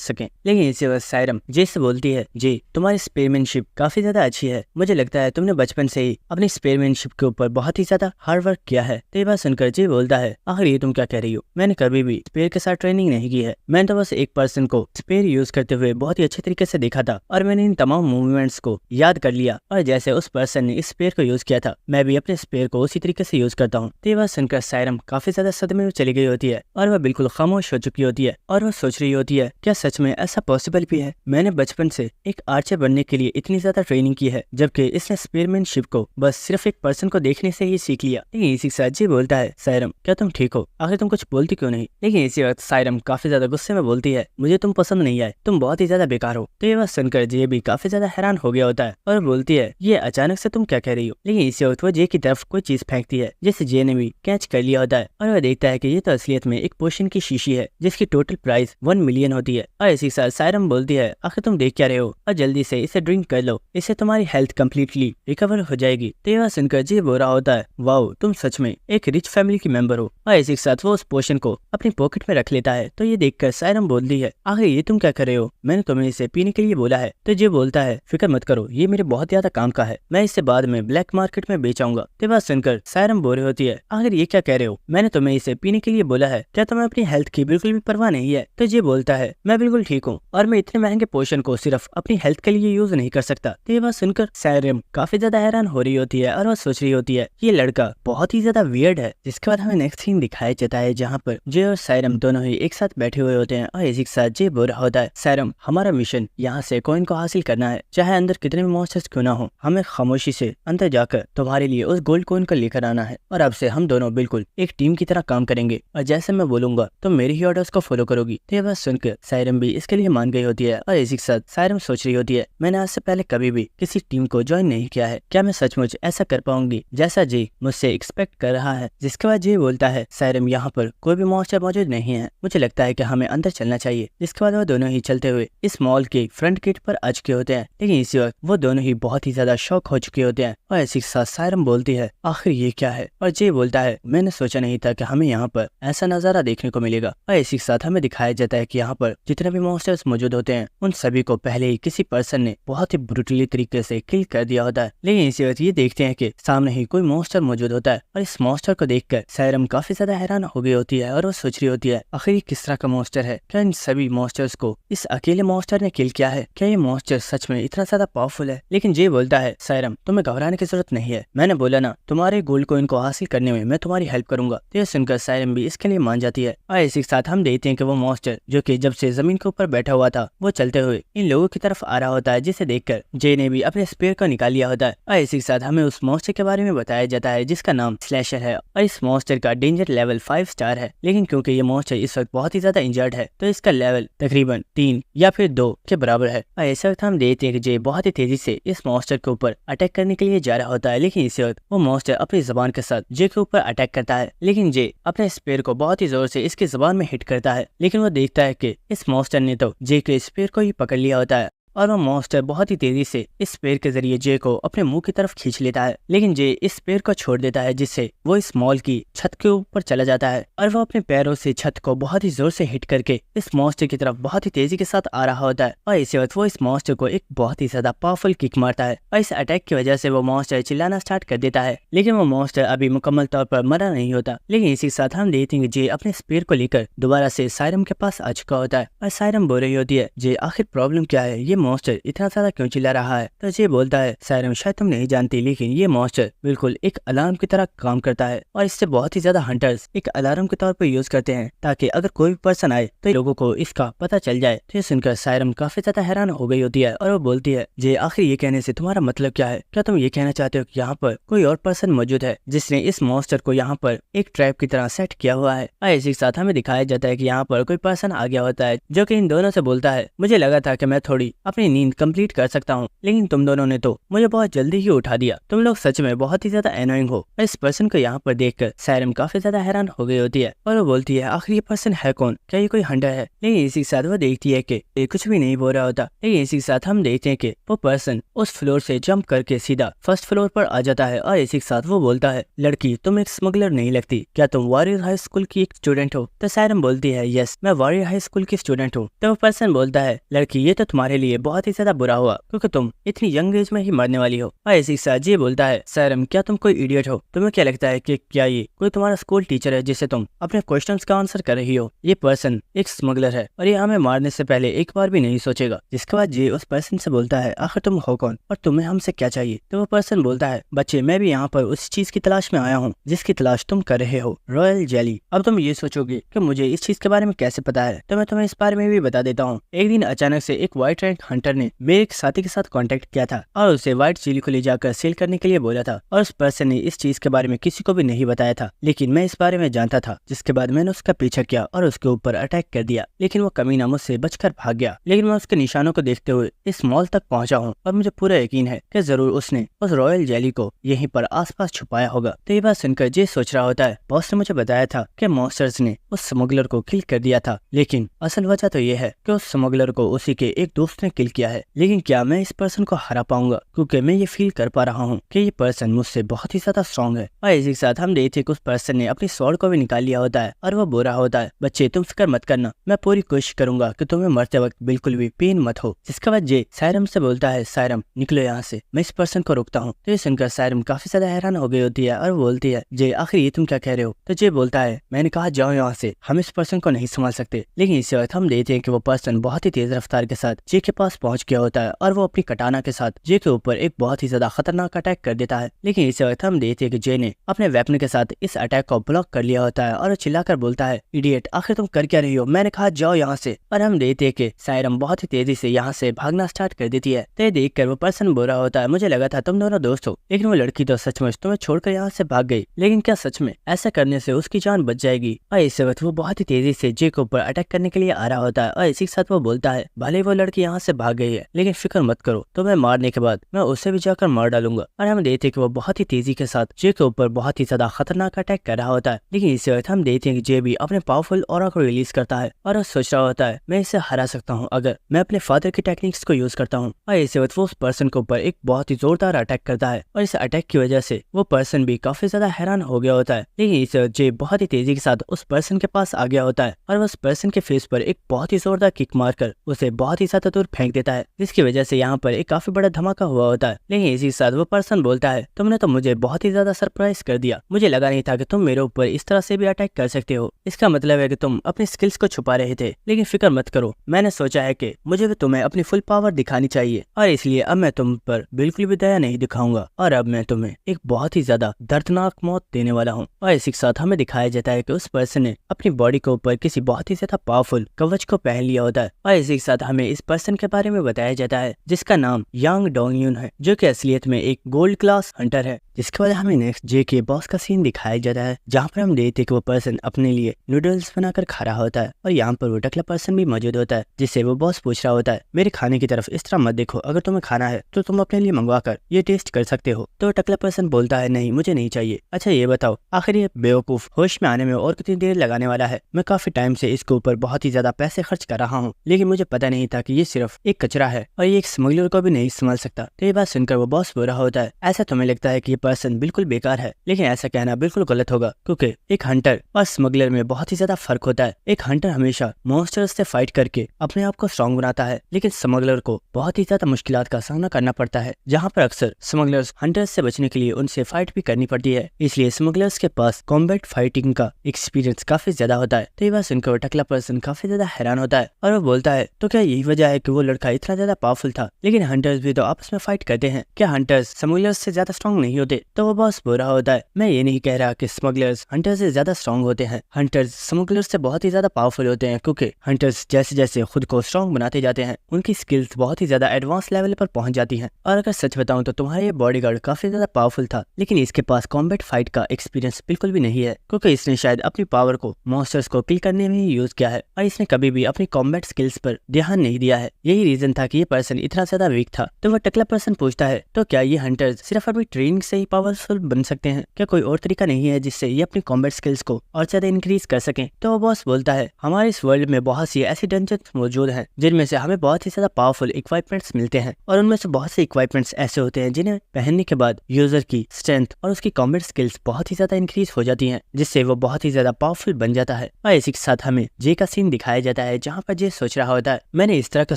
सकें। लेकिन इसी वक्त सायरम जे से बोलती है जे तुम्हारी स्पेयरमैनशिप काफी ज्यादा अच्छी है, मुझे लगता है तुमने बचपन से ही अपनी स्पेयरमैनशिप के ऊपर बहुत ही ज्यादा हार्ड वर्क किया है। तो ये बात सुनकर जे बोलता है आखिर ये तुम क्या कह रही हो, मैंने कभी भी स्पेयर के साथ ट्रेनिंग नहीं की है, मैंने तो बस एक पर्सन को स्पेयर यूज करते हुए बहुत ही अच्छे तरीके से देखा था और मैंने इन तमाम मूवमेंट्स को याद कर लिया और जैसे उस पर्सन ने इस स्पेयर को यूज किया था मैं भी अपने स्पेयर को उसी तरीके से से यूज करता हूँ। तो ये बात सुनकर सायरम काफी ज्यादा सदमे में चली गई होती है और वह बिल्कुल खामोश हो चुकी होती है और वह सोच रही होती है क्या सच में ऐसा पॉसिबल भी है। मैंने बचपन से एक आर्चर बनने के लिए इतनी ज्यादा ट्रेनिंग की है, जबकि इसने स्पेयरमैनशिप को बस सिर्फ एक पर्सन को देखने से ही सीख लिया। लेकिन इसी के साथ जी बोलता है सायरम क्या तुम ठीक हो, आखिर तुम कुछ बोलती क्यों नहीं। लेकिन इसी वक्त सायरम काफी ज्यादा गुस्से में बोलती है मुझे तुम पसंद नहीं आए, तुम बहुत ही ज्यादा बेकार हो। तो ये बात सुनकर जे भी काफी ज्यादा हैरान हो गया होता है और बोलती है ये अचानक से तुम क्या कह रही हो। लेकिन इसी वक्त वो जे की तरफ कोई चीज फेंकती है जिसे जे ने भी कैच कर लिया होता है और वह देखता है कि ये तो असलियत में एक पोशन की शीशी है जिसकी टोटल प्राइस 1 मिलियन होती है। और इसी के साथ सायरम बोलती है आखिर तुम देख क्या रहे हो और जल्दी से इसे ड्रिंक कर लो, इससे तुम्हारी हेल्थ कम्प्लीटली रिकवर हो जाएगी। तो यह सुनकर जे बोल रहा होता है वाओ तुम सच में एक रिच फैमिली की मेंबर हो। और इसी के साथ वो उस पोशन को अपनी पॉकेट में रख लेता है। तो ये देखकर सायरम बोलती है आखिर ये तुम क्या कर रहे हो, मैंने तुम्हें इसे पीने के लिए बोला है। तो जे बोलता है फिक्र मत करो, ये मेरे बहुत ज्यादा काम का है, मैं इसे बाद में ब्लैक मार्केट में बेचाऊंगा। तो बात सुनकर सायरम बोल रही होती है आखिर ये क्या कह रहे हो, मैंने तुम्हें इसे पीने के लिए बोला है, क्या तुम्हें अपनी हेल्थ की बिल्कुल भी परवाह नहीं है। तो जे बोलता है मैं बिल्कुल ठीक हूँ और मैं इतने महंगे पोशन को सिर्फ अपनी हेल्थ के लिए यूज नहीं कर सकता। तो ये बात सुनकर सायरम काफी ज्यादा हैरान हो रही होती है और वह सोच रही होती है ये लड़का बहुत ही ज्यादा वियर्ड है। जिसके बाद हमें नेक्स्ट सीन दिखाया जाता है जहाँ पर जे और सायरम दोनों ही एक साथ बैठे हुए होते हैं और इसी के साथ जे बोल रहा होता है सायरम हमारा मिशन यहाँ से कॉइन को हासिल करना है, चाहे अंदर कितने भी मॉन्स्टर्स क्यों ना हो, हमें खामोशी से अंदर जाकर तुम्हारे लिए उस गोल्ड कॉइन को लेकर आना है और अब से हम दोनों बिल्कुल एक टीम की तरह काम करेंगे और जैसे मैं बोलूंगा तो मेरी ही ऑर्डर्स को फॉलो करोगी। तो ये बात सुनकर सायरम भी इसके लिए मान गई होती है और इसी के साथ सायरम सोच रही होती है मैंने आज से पहले कभी भी किसी टीम को ज्वाइन नहीं किया है, क्या मैं सचमुच ऐसा कर पाऊंगी जैसा जे मुझसे एक्सपेक्ट कर रहा है। जिसके बाद जे बोलता है सायरम यहाँ पर कोई भी मॉन्स्टर मौजूद नहीं है, मुझे लगता है कि हमें अंदर चलना चाहिए। जिसके बाद वो दोनों ही चलते हुए इस मॉल के फ्रंट गेट पर आ चुके होते हैं। लेकिन इसी वक्त वो दोनों ही बहुत ही ज्यादा शॉक हो चुके होते हैं और इसी के साथ सायरम बोलती है आखिर ये क्या है और जे बोलता है मैंने सोचा नहीं था कि हमें यहाँ पर ऐसा नजारा देखने को मिलेगा। और इसी के साथ हमें दिखाया जाता है कि यहाँ पर जितने भी मॉन्स्टर्स मौजूद होते हैं उन सभी को पहले ही किसी पर्सन ने बहुत ही ब्रूटली तरीके से किल कर दिया होता है। लेकिन इसी वक्त ये देखते हैं कि सामने ही कोई मॉन्स्टर मौजूद होता है और इस मॉन्स्टर को देखकर सायरम काफी ज्यादा हैरान हो गई होती है और वो सोच रही होती है आखिर ये किस तरह का मॉन्स्टर है, क्या इन सभी मॉन्स्टर्स को इस अकेले मॉन्स्टर ने किल किया है, क्या ये मॉन्स्टर सच में इतना ज्यादा पावरफुल है। लेकिन जे बोलता है सायरम तुम्हें घबराने की जरूरत नहीं है, मैंने बोला ना तुम्हारे गोल्ड कॉइन को हासिल करने में मैं तुम्हारी हेल्प करूंगा। तो यह सुनकर सायरम भी इसके लिए मान जाती है और इसी के साथ हम देखते हैं कि वो मॉन्स्टर जो कि जब से जमीन के ऊपर बैठा हुआ था वो चलते हुए इन लोगों की तरफ आ रहा होता है, जिसे देखकर जे ने भी अपने स्पेयर को निकाल लिया होता है। और इसी के साथ हमें उस मॉन्स्टर के बारे में बताया जाता है जिसका नाम स्लैशर है और इस मॉन्स्टर का डेंजर लेवल 5 स्टार है। लेकिन क्योंकि ये मॉन्स्टर इस वक्त बहुत ही ज्यादा इंजर्ड है तो इसका लेवल तकरीबन 3 या फिर 2 के बराबर है। और इस वक्त हम देखते हैं कि जे बहुत ही तेजी से इस मॉन्स्टर के ऊपर अटैक करने के लिए जा रहा होता है। लेकिन इसी वक्त वो मॉन्स्टर अपनी जबान के साथ जे के ऊपर अटैक करता है। लेकिन जे अपने स्पेयर को बहुत ही जोर से इसकी जबान में हिट करता है। लेकिन वो देखता है कि इस मॉन्स्टर ने तो जे के स्पेयर को ही पकड़ लिया होता है और वो मॉन्स्टर बहुत ही तेजी से इस स्पेयर के जरिए जे को अपने मुंह की तरफ खींच लेता है। लेकिन जे इस स्पेयर को छोड़ देता है जिससे वो इस मॉल की छत के ऊपर चला जाता है और वो अपने पैरों से छत को बहुत ही जोर से हिट करके इस मॉन्स्टर की तरफ बहुत ही तेजी के साथ आ रहा होता है। और इसी वक्त वो इस मॉन्स्टर को एक बहुत ही ज्यादा पावरफुल किक मारता है और इस अटैक की वजह से वो मॉन्स्टर चिल्लाना स्टार्ट कर देता है। लेकिन वो मॉन्स्टर अभी मुकम्मल तौर पर मरा नहीं होता। लेकिन इसी के साथ हम देखते हैं जे अपने स्पेयर को लेकर दोबारा से सायरम के पास आ चुका होता है और सायरम बोल रही होती है जे आखिर प्रॉब्लम क्या है, ये मॉन्स्टर इतना ज्यादा क्यों चिल्ला रहा है। तो जे बोलता है सायरम शायद तुम नहीं जानती लेकिन ये मॉन्स्टर बिल्कुल एक अलार्म की तरह काम करता है और इससे बहुत ही ज्यादा हंटर्स एक अलार्म के तौर पर यूज करते हैं ताकि अगर कोई भी पर्सन आए तो लोगों को इसका पता चल जाए। तो ये सुनकर सायरम काफी ज्यादा हैरान हो गई होती है और वो बोलती है जे आखिर ये कहने से तुम्हारा मतलब क्या है, क्या तुम ये कहना चाहते हो कि यहाँ पर कोई और पर्सन मौजूद है जिसने इस मॉन्स्टर को यहाँ पर एक ट्रैप की तरह सेट किया हुआ है। और इसी के साथ हमें दिखाया जाता है कि यहाँ पर कोई पर्सन आ गया होता है जो कि इन दोनों से बोलता है मुझे लगा था कि मैं थोड़ी अपनी नींद कंप्लीट कर सकता हूँ लेकिन तुम दोनों ने तो मुझे बहुत जल्दी ही उठा दिया, तुम लोग सच में बहुत ही ज्यादा एनोइंग हो। इस पर्सन को यहाँ पर देखकर सायरम काफी ज्यादा हैरान हो गई होती है और वो बोलती है आखिर ये पर्सन है कौन, क्या ये कोई हंटर है। लेकिन इसी के साथ वो देखती है कि ये कुछ भी नहीं बोल रहा होता। लेकिन इसी के साथ हम देखते हैं कि वो पर्सन उस फ्लोर से जंप करके सीधा फर्स्ट फ्लोर पर आ जाता है और इसी के साथ वो बोलता है लड़की तुम एक स्मगलर नहीं लगती, क्या तुम वॉरियर हाई स्कूल की एक स्टूडेंट हो। तो सायरम बोलती है यस मैं वॉरियर हाई स्कूल की स्टूडेंट हूँ। तो वो पर्सन बोलता है लड़की ये तो तुम्हारे लिए बहुत ही ज्यादा बुरा हुआ क्योंकि तुम इतनी यंग एज में ही मरने वाली हो। और इसी के साथ ये बोलता है, सायरम क्या तुम कोई इडियट हो? तुम्हें क्या लगता है कि क्या ये कोई तुम्हारा स्कूल टीचर है जिसे तुम अपने क्वेश्चंस का आंसर कर रही हो? ये पर्सन एक स्मगलर है और ये हमें मारने से पहले एक बार भी नहीं सोचेगा। जिसके बाद ये उस पर्सन से बोलता है, आखिर तुम हो कौन और तुम्हें हमसे क्या चाहिए? तो वो पर्सन बोलता है, बच्चे मैं भी यहाँ पर उस चीज की तलाश में आया हूँ जिसकी तलाश तुम कर रहे हो, रॉयल जेली। अब तुम ये सोचोगे कि मुझे इस चीज के बारे में कैसे पता है, तो मैं तुम्हें इस बारे में भी बता देता हूँ। एक दिन अचानक से एक व्हाइट रैंक हंटर ने मेरे एक साथी के साथ कांटेक्ट किया था और उसे व्हाइट जेली को ले जाकर सेल करने के लिए बोला था और उस पर्सन ने इस चीज के बारे में किसी को भी नहीं बताया था, लेकिन मैं इस बारे में जानता था। जिसके बाद मैंने उसका पीछा किया और उसके ऊपर अटैक कर दिया, लेकिन वो कमीना मुझसे बचकर भाग गया। लेकिन मैं उसके निशानों को देखते हुए इस मॉल तक पहुंचा हूँ और मुझे पूरा यकीन है कि जरूर उसने उस रॉयल जेली को यहीं पर आसपास छुपाया होगा। तो ये बात सुनकर जे सोच रहा होता है, बॉस ने मुझे बताया था कि मॉन्स्टर्स ने उस स्मगलर को किल कर दिया था, लेकिन असल वजह तो ये है कि उस स्मगलर को उसी के एक दोस्त ने किल किया है। लेकिन क्या मैं इस पर्सन को हरा पाऊंगा? क्योंकि मैं ये फील कर पा रहा हूँ कि ये पर्सन मुझसे बहुत ही ज्यादा स्ट्रॉन्ग है। और इसी के साथ हम देखते कि उस पर्सन ने अपनी स्वॉर्ड को भी निकाल लिया होता है और वो बोल रहा होता है, बच्चे तुम फिक्र मत करना, मैं पूरी कोशिश करूंगा कि तुम्हें मरते वक्त बिल्कुल भी पेन मत हो। जिसके बाद जे सायरम से बोलता है, सायरम निकलो यहाँ से, मैं इस पर्सन को रोकता हूँ। तो ये सुनकर सायरम काफी ज्यादा हैरान हो गई होती है और बोलती है, जे आखिर ये तुम क्या कह रहे हो? तो जे बोलता है, मैंने कहा जाओ यहाँ से, हम इस पर्सन को नहीं संभाल सकते। लेकिन इसी वक्त हम देखते हैं कि वो पर्सन बहुत ही तेज रफ्तार के साथ जे के पास पहुंच गया होता है और वो अपनी कटाना के साथ जे के ऊपर एक बहुत ही ज्यादा खतरनाक अटैक कर देता है। लेकिन इसी वक्त हम देखते हैं कि जे ने अपने वेपन के साथ इस अटैक को ब्लॉक कर लिया होता है और चिल्लाकर बोलता है, इडियट आखिर तुम कर क्या रही हो? मैंने कहा जाओ यहाँ से। और हम देखते हैं कि सायरम बहुत ही तेजी से यहाँ से भागना स्टार्ट कर देती है। तो ये देखकर वो पर्सन बोल रहा होता है, मुझे लगा था तुम दोनों दोस्त हो, लेकिन वो लड़की तो सचमुच तुम्हें छोड़कर यहाँ से भाग गई। लेकिन क्या सच में ऐसा करने से उसकी जान बच जाएगी? और इस वक्त वो बहुत ही तेजी से जे के ऊपर अटैक करने के लिए आ रहा होता है और इसी के साथ वो बोलता है, भले वो लड़की यहाँ से भाग गई है, लेकिन फिक्र मत करो, तुम्हें मारने के बाद मैं उसे भी जाकर मार डालूंगा। और हम देखते हैं कि वो बहुत ही तेजी के साथ जे के ऊपर बहुत ही ज्यादा खतरनाक अटैक कर रहा होता है। लेकिन इसी वक्त हम देखते हैं कि जे भी अपने पावरफुल ऑरा को रिलीज करता है और वो सोच रहा होता है, मैं इसे हरा सकता हूँ अगर मैं अपने फादर की टेक्निक्स को यूज करता हूँ। और इसी वक्त वो उस पर्सन के ऊपर एक बहुत ही जोरदार अटैक करता है और इस अटैक की वजह से वो पर्सन भी काफी ज्यादा हैरान हो गया होता है। लेकिन इस वक्त जे बहुत ही तेजी के साथ उस पर्सन के पास आ गया होता है और उस पर्सन के फेस पर एक बहुत ही जोरदार किक मारकर उसे बहुत ही ज्यादा दूर फेंक देता है, जिसकी वजह से यहाँ पर एक काफी बड़ा धमाका हुआ होता है। लेकिन इसी के साथ वो पर्सन बोलता है, तुमने तो मुझे बहुत ही ज्यादा सरप्राइज कर दिया, मुझे लगा नहीं था कि तुम मेरे ऊपर इस तरह से भी अटैक कर सकते हो। इसका मतलब है कि तुम अपनी स्किल्स को छुपा रहे थे। लेकिन फिक्र मत करो, मैंने सोचा है कि मुझे भी तुम्हें अपनी फुल पावर दिखानी चाहिए और इसलिए अब मैं तुम पर बिल्कुल भी दया नहीं दिखाऊंगा और अब मैं तुम्हें एक बहुत ही ज्यादा दर्दनाक मौत देने वाला हूँ। और इसी के साथ हमें दिखाया जाता है कि उस पर्सन ने अपनी बॉडी के ऊपर किसी बहुत ही ज्यादा पावरफुल कवच को पहन लिया होता है। और इसी के साथ हमें इस पर्सन के बारे में बताया जाता है जिसका नाम यांग डोंगयून है, जो कि असलियत में एक गोल्ड क्लास हंटर है। जिसके बाद हमें नेक्स्ट जे के बॉस का सीन दिखाया जाता है, जहाँ पर हम देखते हैं कि वो पर्सन अपने लिए नूडल्स बनाकर खा रहा होता है और यहाँ पर वो टकला पर्सन भी मौजूद होता है, जिससे वो बॉस पूछ रहा होता है, मेरे खाने की तरफ इस तरह मत देखो, अगर तुम्हें खाना है तो तुम अपने लिए मंगवा कर ये टेस्ट कर सकते हो। तो टकला पर्सन बोलता है, नहीं मुझे नहीं चाहिए। अच्छा ये बताओ, आखिर ये बेवकूफ होश में आने में और कितनी देर लगाने वाला है? मैं काफी टाइम से इसके ऊपर बहुत ही ज्यादा पैसे खर्च कर रहा हूँ, लेकिन मुझे पता नहीं था कि ये सिर्फ एक कचरा है और ये एक स्मगलर को भी नहीं संभाल सकता। तो ये बात सुनकर वो बॉस बोल रहा होता है, ऐसा तुम्हें लगता है कि ये पर्सन बिल्कुल बेकार है, लेकिन ऐसा कहना बिल्कुल गलत होगा, क्योंकि एक हंटर और स्मगलर में बहुत ही ज्यादा फर्क होता है। एक हंटर हमेशा मॉन्स्टर्स से फाइट करके अपने आप को स्ट्रॉन्ग बनाता है, लेकिन स्मगलर को बहुत ही ज्यादा मुश्किलात का सामना करना पड़ता है, जहाँ पर अक्सर स्मगलर्स हंटर्स से बचने के लिए उनसे फाइट भी करनी पड़ती है। इसलिए स्मगलर्स के पास कॉम्बैट फाइटिंग का एक्सपीरियंस काफी ज्यादा होता है। तो ये बात सुनकर टकला पर्सन काफी ज्यादा हैरान होता है और वो बोलता है, तो क्या यही वजह है कि वो लड़का इतना ज्यादा पावरफुल था? लेकिन हंटर्स भी तो आपस में फाइट करते हैं, क्या हंटर्स स्मगलर्स से ज्यादा स्ट्रॉन्ग नहीं होते? तो वो बॉस बोल रहा होता है, मैं ये नहीं कह रहा कि स्मगलर्स हंटर्स से ज्यादा स्ट्रॉन्ग होते हैं, हंटर्स स्मगलर्स से बहुत ही ज्यादा पावरफुल होते हैं, क्योंकि हंटर्स जैसे जैसे खुद को स्ट्रॉन्ग बनाते जाते हैं उनकी स्किल्स बहुत ही ज्यादा एडवांस लेवल पर पहुंच जाती हैं। और अगर सच बताऊं तो तुम्हारा ये बॉडीगार्ड काफी ज्यादा पावरफुल था, लेकिन इसके पास कॉम्बैट फाइट का एक्सपीरियंस बिल्कुल भी नहीं है, क्योंकि इसने शायद अपनी पावर को मॉन्स्टर्स को किल करने में ही यूज किया है और इसने कभी भी अपनी कॉम्बैट स्किल्स पर ध्यान नहीं दिया है। यही रीजन था कि ये पर्सन इतना ज्यादा वीक था। तो वह टकला पर्सन पूछता है, तो क्या ये हंटर्स सिर्फ अपनी ट्रेनिंग से ही ही पावरफुल बन सकते हैं? क्या कोई और तरीका नहीं है जिससे ये अपनी कॉम्बैट स्किल्स को और ज्यादा इंक्रीज कर सकें? तो वो बॉस बोलता है, हमारे इस वर्ल्ड में बहुत सी ऐसी डंजन्स मौजूद हैं जिनमें से हमें बहुत ही ज्यादा पावरफुल इक्विपमेंट्स मिलते हैं, और उनमें से बहुत से इक्विपमेंट्स ऐसे होते हैं जिन्हें पहनने के बाद यूजर की स्ट्रेंथ और उसकी कॉम्बैट स्किल्स बहुत ही ज्यादा इंक्रीज हो जाती हैं, जिससे वो बहुत ही ज्यादा पावरफुल बन जाता है। और इसी के साथ हमें जे का सीन दिखाया जाता है जहाँ पर जे सोच रहा होता है, मैंने इस तरह का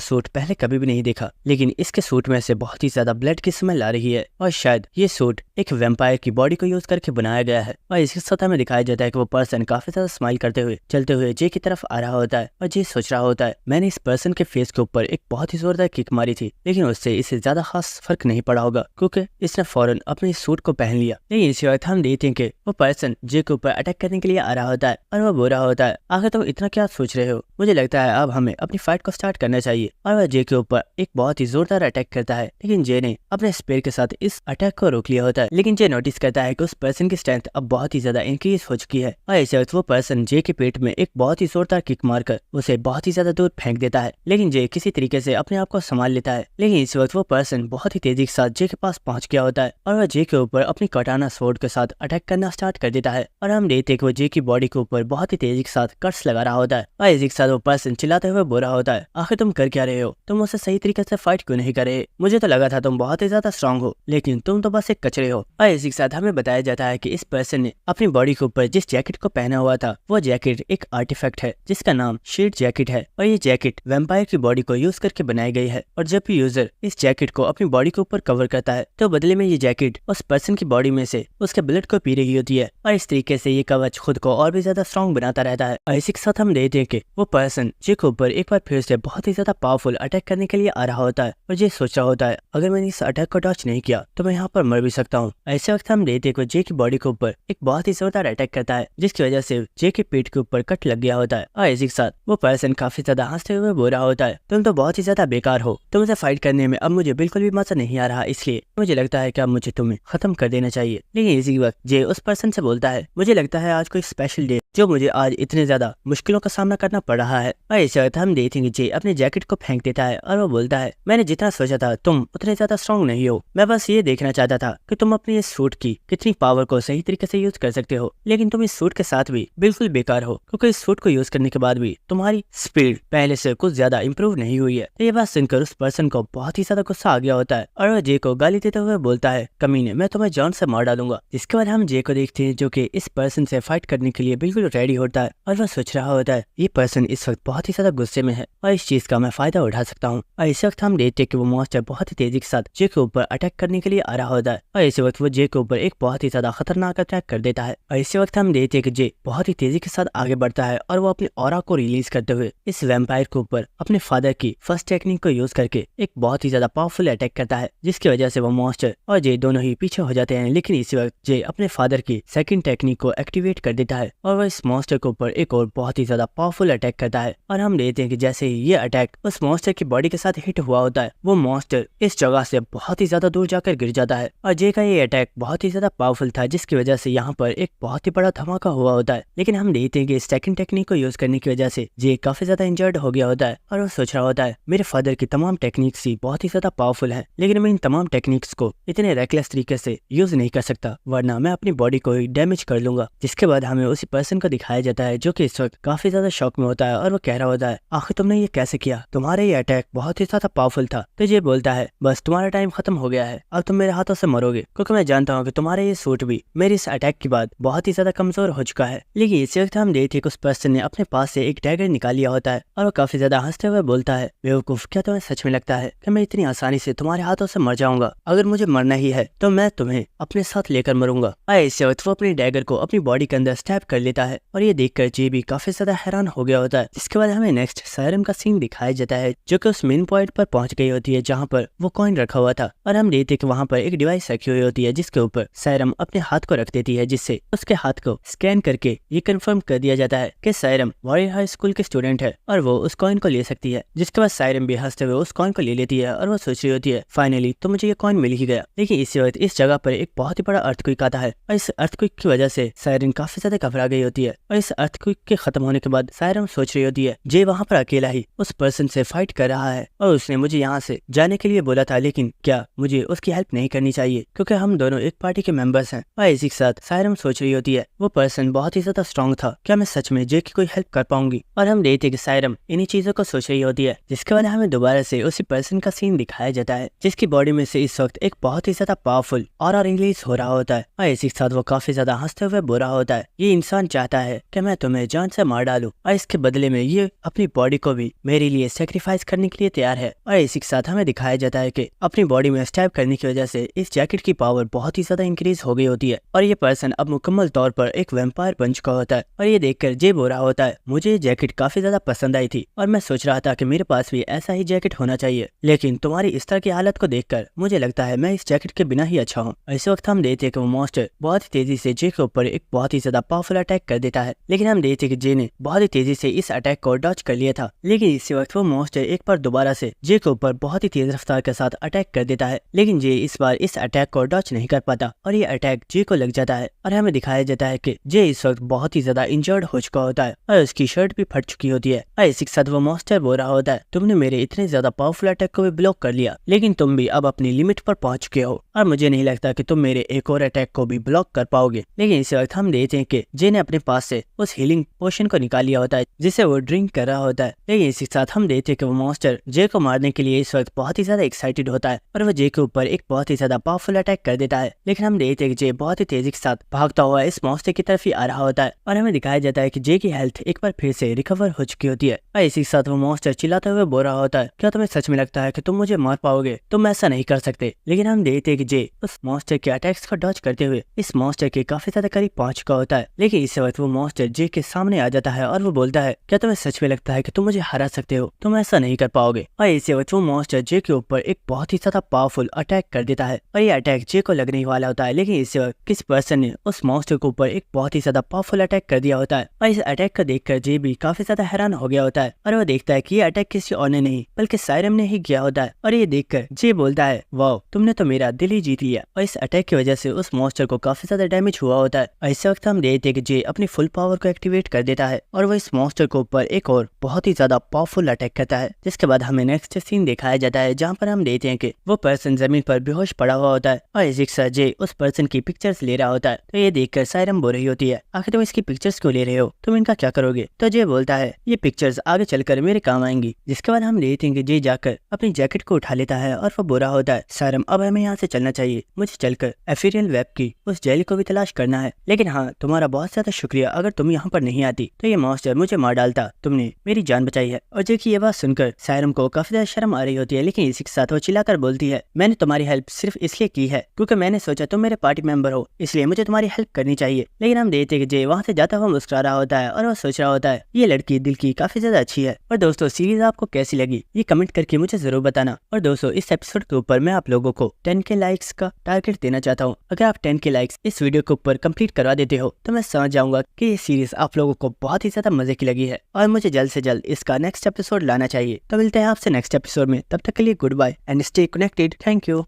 सूट पहले कभी भी नहीं देखा, लेकिन इसके सूट में से बहुत ही ज्यादा ब्लड की स्मेल आ रही है, और शायद ये सूट एक वेम्पायर की बॉडी को यूज करके बनाया गया है। और इसके साथ हमें दिखाया जाता है कि वो पर्सन काफी ज्यादा स्माइल करते हुए चलते हुए जे की तरफ आ रहा होता है, और जे सोच रहा होता है, मैंने इस पर्सन के फेस के ऊपर एक बहुत ही जोरदार किक मारी थी, लेकिन उससे इसे ज्यादा खास फर्क नहीं पड़ा होगा क्योंकि इसने फौरन अपने सूट को पहन लिया। लेकिन इसी वक्त हम देखते हैं कि वो पर्सन जे के ऊपर अटैक करने के लिए आ रहा होता है, और वो बोल रहा होता है, आखिर तुम इतना क्या सोच रहे हो? मुझे लगता है अब हमें अपनी फाइट को स्टार्ट करना चाहिए। और वह जे के ऊपर एक बहुत ही जोरदार अटैक करता है, लेकिन जे ने अपने स्पेयर के साथ इस अटैक को रोक लिया होता है। लेकिन जे नोटिस करता है कि उस पर्सन की स्ट्रेंथ अब बहुत ही ज्यादा इंक्रीज हो चुकी है, और इस वक्त वो पर्सन जे के पेट में एक बहुत ही जोरदार किक मारकर उसे बहुत ही ज्यादा दूर फेंक देता है। लेकिन जे किसी तरीके से अपने आप को संभाल लेता है, लेकिन इस वक्त वो पर्सन बहुत ही तेजी के साथ जे के पास पहुंच गया होता है, और वह जे के ऊपर अपनी कटाना स्वॉर्ड के साथ अटैक करना स्टार्ट कर देता है। और हम देखते हैं कि वो जे की बॉडी के ऊपर बहुत ही तेजी के साथ कट्स लगा रहा होता है, और इसी के साथ वो पर्सन चिल्लाते हुए बोल रहा होता है, आखिर तुम कर क्या रहे हो? तुम मुझसे सही तरीके से फाइट क्यों नहीं कर रहे? मुझे तो लगा था तुम बहुत ही ज्यादा स्ट्रांग हो, लेकिन तुम तो बस एक कचरे हो। और इसी के साथ हमें बताया जाता है कि इस पर्सन ने अपनी बॉडी के ऊपर जिस जैकेट को पहना हुआ था, वो जैकेट एक आर्टिफैक्ट है जिसका नाम शील्ड जैकेट है, और ये जैकेट वैम्पायर की बॉडी को यूज करके बनाई गई है। और जब भी यूजर इस जैकेट को अपनी बॉडी के ऊपर कवर करता है, तो बदले में ये जैकेट उस पर्सन की बॉडी में से उसके ब्लड को पी रही होती है, और इस तरीके से ये कवच खुद को और भी ज्यादा स्ट्रॉन्ग बनाता रहता है। और इसी के साथ हम देखते हैं कि वो पर्सन जे के ऊपर एक बार फिर से बहुत ही ज्यादा पावरफुल अटैक करने के लिए आ रहा होता है, और जे सोच रहा होता है, अगर मैंने इस अटैक को डॉच नहीं किया तो मैं यहाँ पर मर भी सकता हूँ। ऐसे वक्त हम देखते हैं कि जे की बॉडी के ऊपर एक बहुत ही जोरदार अटैक करता है, जिसकी वजह से जे के पेट के ऊपर कट लग गया होता है। और इसी के साथ वो पर्सन काफी ज्यादा हंसते हुए बोल रहा होता है, तुम तो बहुत ही ज्यादा बेकार हो, तुमसे फाइट करने में अब मुझे बिल्कुल भी मजा नहीं आ रहा, इसलिए मुझे लगता है कि अब मुझे तुम्हें खत्म कर देना चाहिए। लेकिन इसी वक्त जे उस पर्सन से बोलता है, मुझे लगता है आज कोई स्पेशल डे जो मुझे आज इतने ज्यादा मुश्किलों का सामना करना पड़ रहा है। और इस वक्त हम देखेंगे जे अपने जैकेट को फेंक देता है, और वो बोलता है, मैंने जितना सोचा था तुम उतने ज्यादा स्ट्रॉन्ग नहीं हो, मैं बस ये देखना चाहता था कि तुम अपनी इस सूट की कितनी पावर को सही तरीके से यूज कर सकते हो, लेकिन तुम इस सूट के साथ भी बिल्कुल बेकार हो, क्योंकि इस सूट को यूज करने के बाद भी तुम्हारी स्पीड पहले से कुछ ज्यादा इंप्रूव नहीं हुई है। तो ये बात सुनकर उस पर्सन को बहुत ही ज्यादा गुस्सा आ गया होता है, और वह जे को गाली देते हुए बोलता है, कमीने, मैं तुम्हें जान से मार डालूंगा। जिसके बाद हम जे को देखते हैं जो कि इस पर्सन से फाइट करने के लिए बिल्कुल रेडी होता है, और वह सोच रहा होता है, ये पर्सन इस वक्त बहुत ही ज्यादा गुस्से में है और इस चीज का मैं फायदा उठा सकता हूँ। और इस वक्त हम देखते हैं कि वो मॉन्स्टर बहुत ही तेजी के साथ जे के ऊपर अटैक करने के लिए आ रहा होता है, और इसी वक्त वो जे के ऊपर एक बहुत ही ज्यादा खतरनाक अटैक कर देता है। और इसी वक्त हम देखते हैं कि जे बहुत ही तेजी के साथ आगे बढ़ता है, और वो अपनी ऑरा को रिलीज करते हुए इस वैम्पायर के ऊपर अपने फादर की फर्स्ट टेक्निक को यूज करके एक बहुत ही ज्यादा पावरफुल अटैक करता है, जिसकी वजह से वो मॉन्स्टर और जे दोनों ही पीछे हो जाते हैं। लेकिन इसी वक्त जे अपने फादर की सेकंड टेक्निक को एक्टिवेट कर देता है, और वह इस मॉन्स्टर के ऊपर एक और बहुत ही ज्यादा पावरफुल अटैक करता है। और हम देखते हैं कि जैसे ही ये अटैक उस मॉन्स्टर की बॉडी के साथ हिट हुआ होता है, वो मॉन्स्टर इस जगह से बहुत ही ज्यादा दूर जाकर गिर जाता है। और जे का ये अटैक बहुत ही ज्यादा पावरफुल था, जिसकी वजह से यहाँ पर एक बहुत ही बड़ा धमाका हुआ होता है। लेकिन हम देखते हैं कि सेकंड टेक्निक को यूज करने की वजह से जे काफी ज्यादा इंजर्ड हो गया होता है, और वो सोच रहा होता है, मेरे फादर की तमाम टेक्निक्स ही बहुत ही ज्यादा पावरफुल है, लेकिन मैं इन तमाम टेक्निक्स को इतने रेकलेस तरीके से यूज नहीं कर सकता, वरना मैं अपनी बॉडी को ही डैमेज कर लूंगा। जिसके बाद हमें उसी पर्सन को दिखाया जाता है जो कि इस वक्त काफी ज्यादा शॉक में होता है, और वो कह रहा होता है, आखिर तुमने ये कैसे किया? तुम्हारा ये अटैक बहुत ही ज्यादा पावरफुल था। तो ये बोलता है, बस तुम्हारा टाइम खत्म हो गया है, अब तुम मेरे हाथों से मरोगे, क्योंकि मैं जानता हूँ कि तुम्हारा ये सूट भी मेरे इस अटैक के बाद बहुत ही ज्यादा कमजोर हो चुका है। लेकिन इसी वक्त हम देखते हैं कि उस पर्सन ने अपने पास से एक डैगर निकाल लिया होता है, और वो काफी ज्यादा हंसते हुए बोलता है, बेवकूफ, क्या तुम्हें सच में लगता है कि मैं इतनी आसानी से तुम्हारे हाथों से मर जाऊंगा? अगर मुझे मरना ही है तो मैं तुम्हें अपने साथ लेकर मरूंगा। इसी वक्त वो अपनी डैगर को अपनी बॉडी के अंदर स्टैब कर लेता है, और ये देखकर जे भी काफी ज्यादा हैरान हो गया होता है। इसके बाद हमें नेक्स्ट सायरम का सीन दिखाया जाता है, जो कि उस मेन पॉइंट पर पहुंच गई होती है जहाँ पर वो कॉइन रखा हुआ था, और हम देखते हैं कि वहाँ पर एक डिवाइस रखी हुई होती है जिसके ऊपर सायरम अपने हाथ को रख देती है, जिससे उसके हाथ को स्कैन करके ये कंफर्म कर दिया जाता है कि सायरम वॉरियर हाई स्कूल के स्टूडेंट है, और वो उस कॉइन को ले सकती है। जिसके बाद सायरम भी हंसते हुए उस कॉइन को ले लेती है, और वो सोच रही होती है, फाइनली तो मुझे ये कॉइन मिल ही गया। लेकिन इसी वक्त इस जगह पर एक बहुत ही बड़ा अर्थक्वेक आता है, और इस अर्थक्वेक की वजह से सायरन काफी ज्यादा घबरा गई होती है। और इस अर्थक्वेक के खत्म होने के बाद सायरम सोच रही होती है, जे वहाँ पर अकेला ही उस पर्सन से फाइट कर रहा है, और उसने मुझे यहाँ से जाने के लिए बोला था, लेकिन क्या मुझे उसकी हेल्प नहीं करनी चाहिए? क्योंकि हम दोनों एक पार्टी के मेंबर्स हैं। और इसी के साथ सायरम सोच रही होती है वो पर्सन बहुत ही ज्यादा स्ट्रॉन्ग था, क्या मैं सच में जे की कोई हेल्प कर पाऊंगी। और हम देखते हैं कि सायरम इन्हीं चीजों को सोच रही होती है, जिसके बाद हमें दोबारा से उसी पर्सन का सीन दिखाया जाता है जिसकी बॉडी में से इस वक्त एक बहुत ही ज्यादा पावरफुल ऑरा रिलीज हो रहा होता है। और इसी के साथ वो काफी ज्यादा हंसते हुए बोल रहा होता है, ये इंसान चाहता है कि मैं तुम्हें जान से मार डालूं और इसके बदले में ये अपनी बॉडी को भी मेरे लिए सेक्रीफाइस करने के लिए तैयार है। और इसी के साथ हमें दिखाया जाता है कि अपनी बॉडी में स्टैब करने की वजह से इस जैकेट की पावर बहुत ही ज्यादा इंक्रीज हो गई होती है और ये पर्सन अब मुकम्मल तौर पर एक वैम्पायर बन चुका होता है। और ये देखकर जे बोल रहा होता है, मुझे ये जैकेट काफी ज्यादा पसंद आई थी और मैं सोच रहा था कि मेरे पास भी ऐसा ही जैकेट होना चाहिए, लेकिन तुम्हारी इस तरह की हालत को देखकर मुझे लगता है मैं इस जैकेट के बिना ही अच्छा हूँ। इस वक्त हम देखते हैं कि वो मॉन्स्टर बहुत ही तेजी से जे के ऊपर एक बहुत ही ज्यादा पावरफुल अटैक कर देता है, लेकिन हम देखते हैं कि जे ने बहुत ही तेजी से इस अटैक को डॉज कर लिया था। लेकिन इसी वक्त वो मॉन्स्टर एक बार दोबारा से जे के ऊपर बहुत ही तेज रफ्तार के साथ अटैक कर देता है, लेकिन जे इस बार इस अटैक को डॉज नहीं कर पाता और ये अटैक जे को लग जाता है। और हमें दिखाया जाता है कि जे इस वक्त बहुत ही ज्यादा इंजर्ड हो चुका होता है और उसकी शर्ट भी फट चुकी होती है। और इसी के साथ वो मॉन्स्टर बोल रहा होता है, तुमने मेरे इतने ज्यादा पावरफुल अटैक को भी ब्लॉक कर लिया, लेकिन तुम भी अब अपनी लिमिट पर पहुंच चुके हो और मुझे नहीं लगता कि तुम मेरे एक और अटैक को भी ब्लॉक कर पाओगे। लेकिन इस वक्त हम देखते हैं कि जे ने अपने पास से उस हीलिंग पोशन को निकाल लिया होता है जिसे वो ड्रिंक कर रहा होता है। लेकिन इसी के साथ हम देखते हैं कि वो मॉन्स्टर जे को मारने के लिए इस वक्त बहुत ही ज्यादा एक्साइटेड होता है और वो जे के ऊपर एक बहुत ही ज्यादा पावरफुल अटैक कर देता है। लेकिन हम देखते हैं कि जे बहुत ही तेजी के साथ भागता हुआ इस मॉन्स्टर की तरफ ही आ रहा होता है और हमें दिखाया जाता है कि जे की हेल्थ एक बार फिर से रिकवर हो चुकी होती है। और इसी के साथ वो मॉन्स्टर चिल्लाते हुए बोल रहा होता है, क्या तुम्हें सच में लगता है कि तुम मुझे मार पाओगे? तुम ऐसा नहीं कर सकते। लेकिन हम देखते हैं कि जे उस मॉन्स्टर के अटैक्स को डॉज करते हुए इस मॉन्स्टर के काफी ज्यादा करीब पहुंच चुका होता है। लेकिन इस वक्त वो मॉन्स्टर जे के सामने आ जाता है और वो बोलता है, क्या तुम्हें सच में लगता है कि तुम मुझे हरा सकते हो? तुम ऐसा नहीं कर पाओगे। और इसी वक्त वो मॉन्स्टर जे के ऊपर एक बहुत ही ज्यादा पावरफुल अटैक कर देता है और ये अटैक जे को लगने वाला होता है। लेकिन इस वक्त किसी पर्सन ने उस मॉन्स्टर के ऊपर एक बहुत ही ज्यादा पावरफुल अटैक कर दिया होता है और इस अटैक को देखकर जे भी काफी ज्यादा हैरान हो गया होता है और वो देखता है कि ये अटैक किसी और ने नहीं बल्कि सायरम ने ही किया होता है। और ये देखकर जे बोलता है, वाओ, तुमने तो मेरा दिल ही जीत लिया। और इस अटैक की वजह से उस मॉन्स्टर को काफी ज्यादा डैमेज हुआ होता है। और इस वक्त हम देखते हैं कि जे अपनी फुल पावर को एक्टिवेट कर देता है और वो इस मॉन्स्टर के ऊपर एक और बहुत ही ज्यादा पावरफुल अटैक करता है, जिसके बाद हमें नेक्स्ट सीन दिखाया जाता है जहाँ पर हम देखते हैं कि वो पर्सन जमीन पर बेहोश पड़ा हुआ होता है और इसी के साथ जे उस पर्सन की पिक्चर्स ले रहा होता है। तो ये देखकर सायरम बोल रही होती है, आखिर तुम इसकी पिक्चर्स क्यों ले रहे हो? तुम इनका क्या करोगे? तो जे बोलता है, ये पिक्चर्स आगे चलकर मेरे काम आएंगी। जिसके बाद हम देखते हैं कि जे जाकर अपनी जैकेट को उठा लेता है और वो बुरा होता है, सायरम अब हमें यहाँ से चलना चाहिए, मुझे चलकर एफीरियल वेब की उस जेली को भी तलाश करना है। लेकिन हाँ, तुम्हारा बहुत ज्यादा शुक्रिया, अगर तुम यहाँ पर नहीं आती तो ये मॉन्स्टर मुझे मार डालता, तुमने मेरी जान बचाई है। और जे की ये बात सुनकर सायरम को काफी ज्यादा शर्म आ रही होती है, लेकिन इसी के साथ वो चिल्लाकर बोलती है, मैंने तुम्हारी हेल्प सिर्फ इसलिए की है क्योंकि मैंने सोचा तुम मेरे पार्टी मेंबर हो, इसलिए मुझे तुम्हारी हेल्प करनी चाहिए। लेकिन हम देखते हैं कि जे वहाँ से जाता हुआ मुस्कुरा रहा होता है और वो सोच रहा होता है, ये लड़की दिल की काफी ज्यादा अच्छी है। और दोस्तों, सीरीज आपको कैसी लगी ये कमेंट करके मुझे जरूर बताना। और दोस्तों, इस एपिसोड के ऊपर मैं आप लोगों को 10K लाइक्स का टारगेट देना चाहता हूँ। अगर आप 10K लाइक्स इस वीडियो के ऊपर कंप्लीट करवा देते हो तो मैं समझ जाऊंगा कि ये सीरीज आप लोगों को बहुत ही ज्यादा मजे की लगी है और मुझे जल्द से जल्द इसका नेक्स्ट एपिसोड लाना चाहिए। तो मिलते हैं आपसे नेक्स्ट एपिसोड में, तब तक के लिए goodbye and stay connected. Thank you.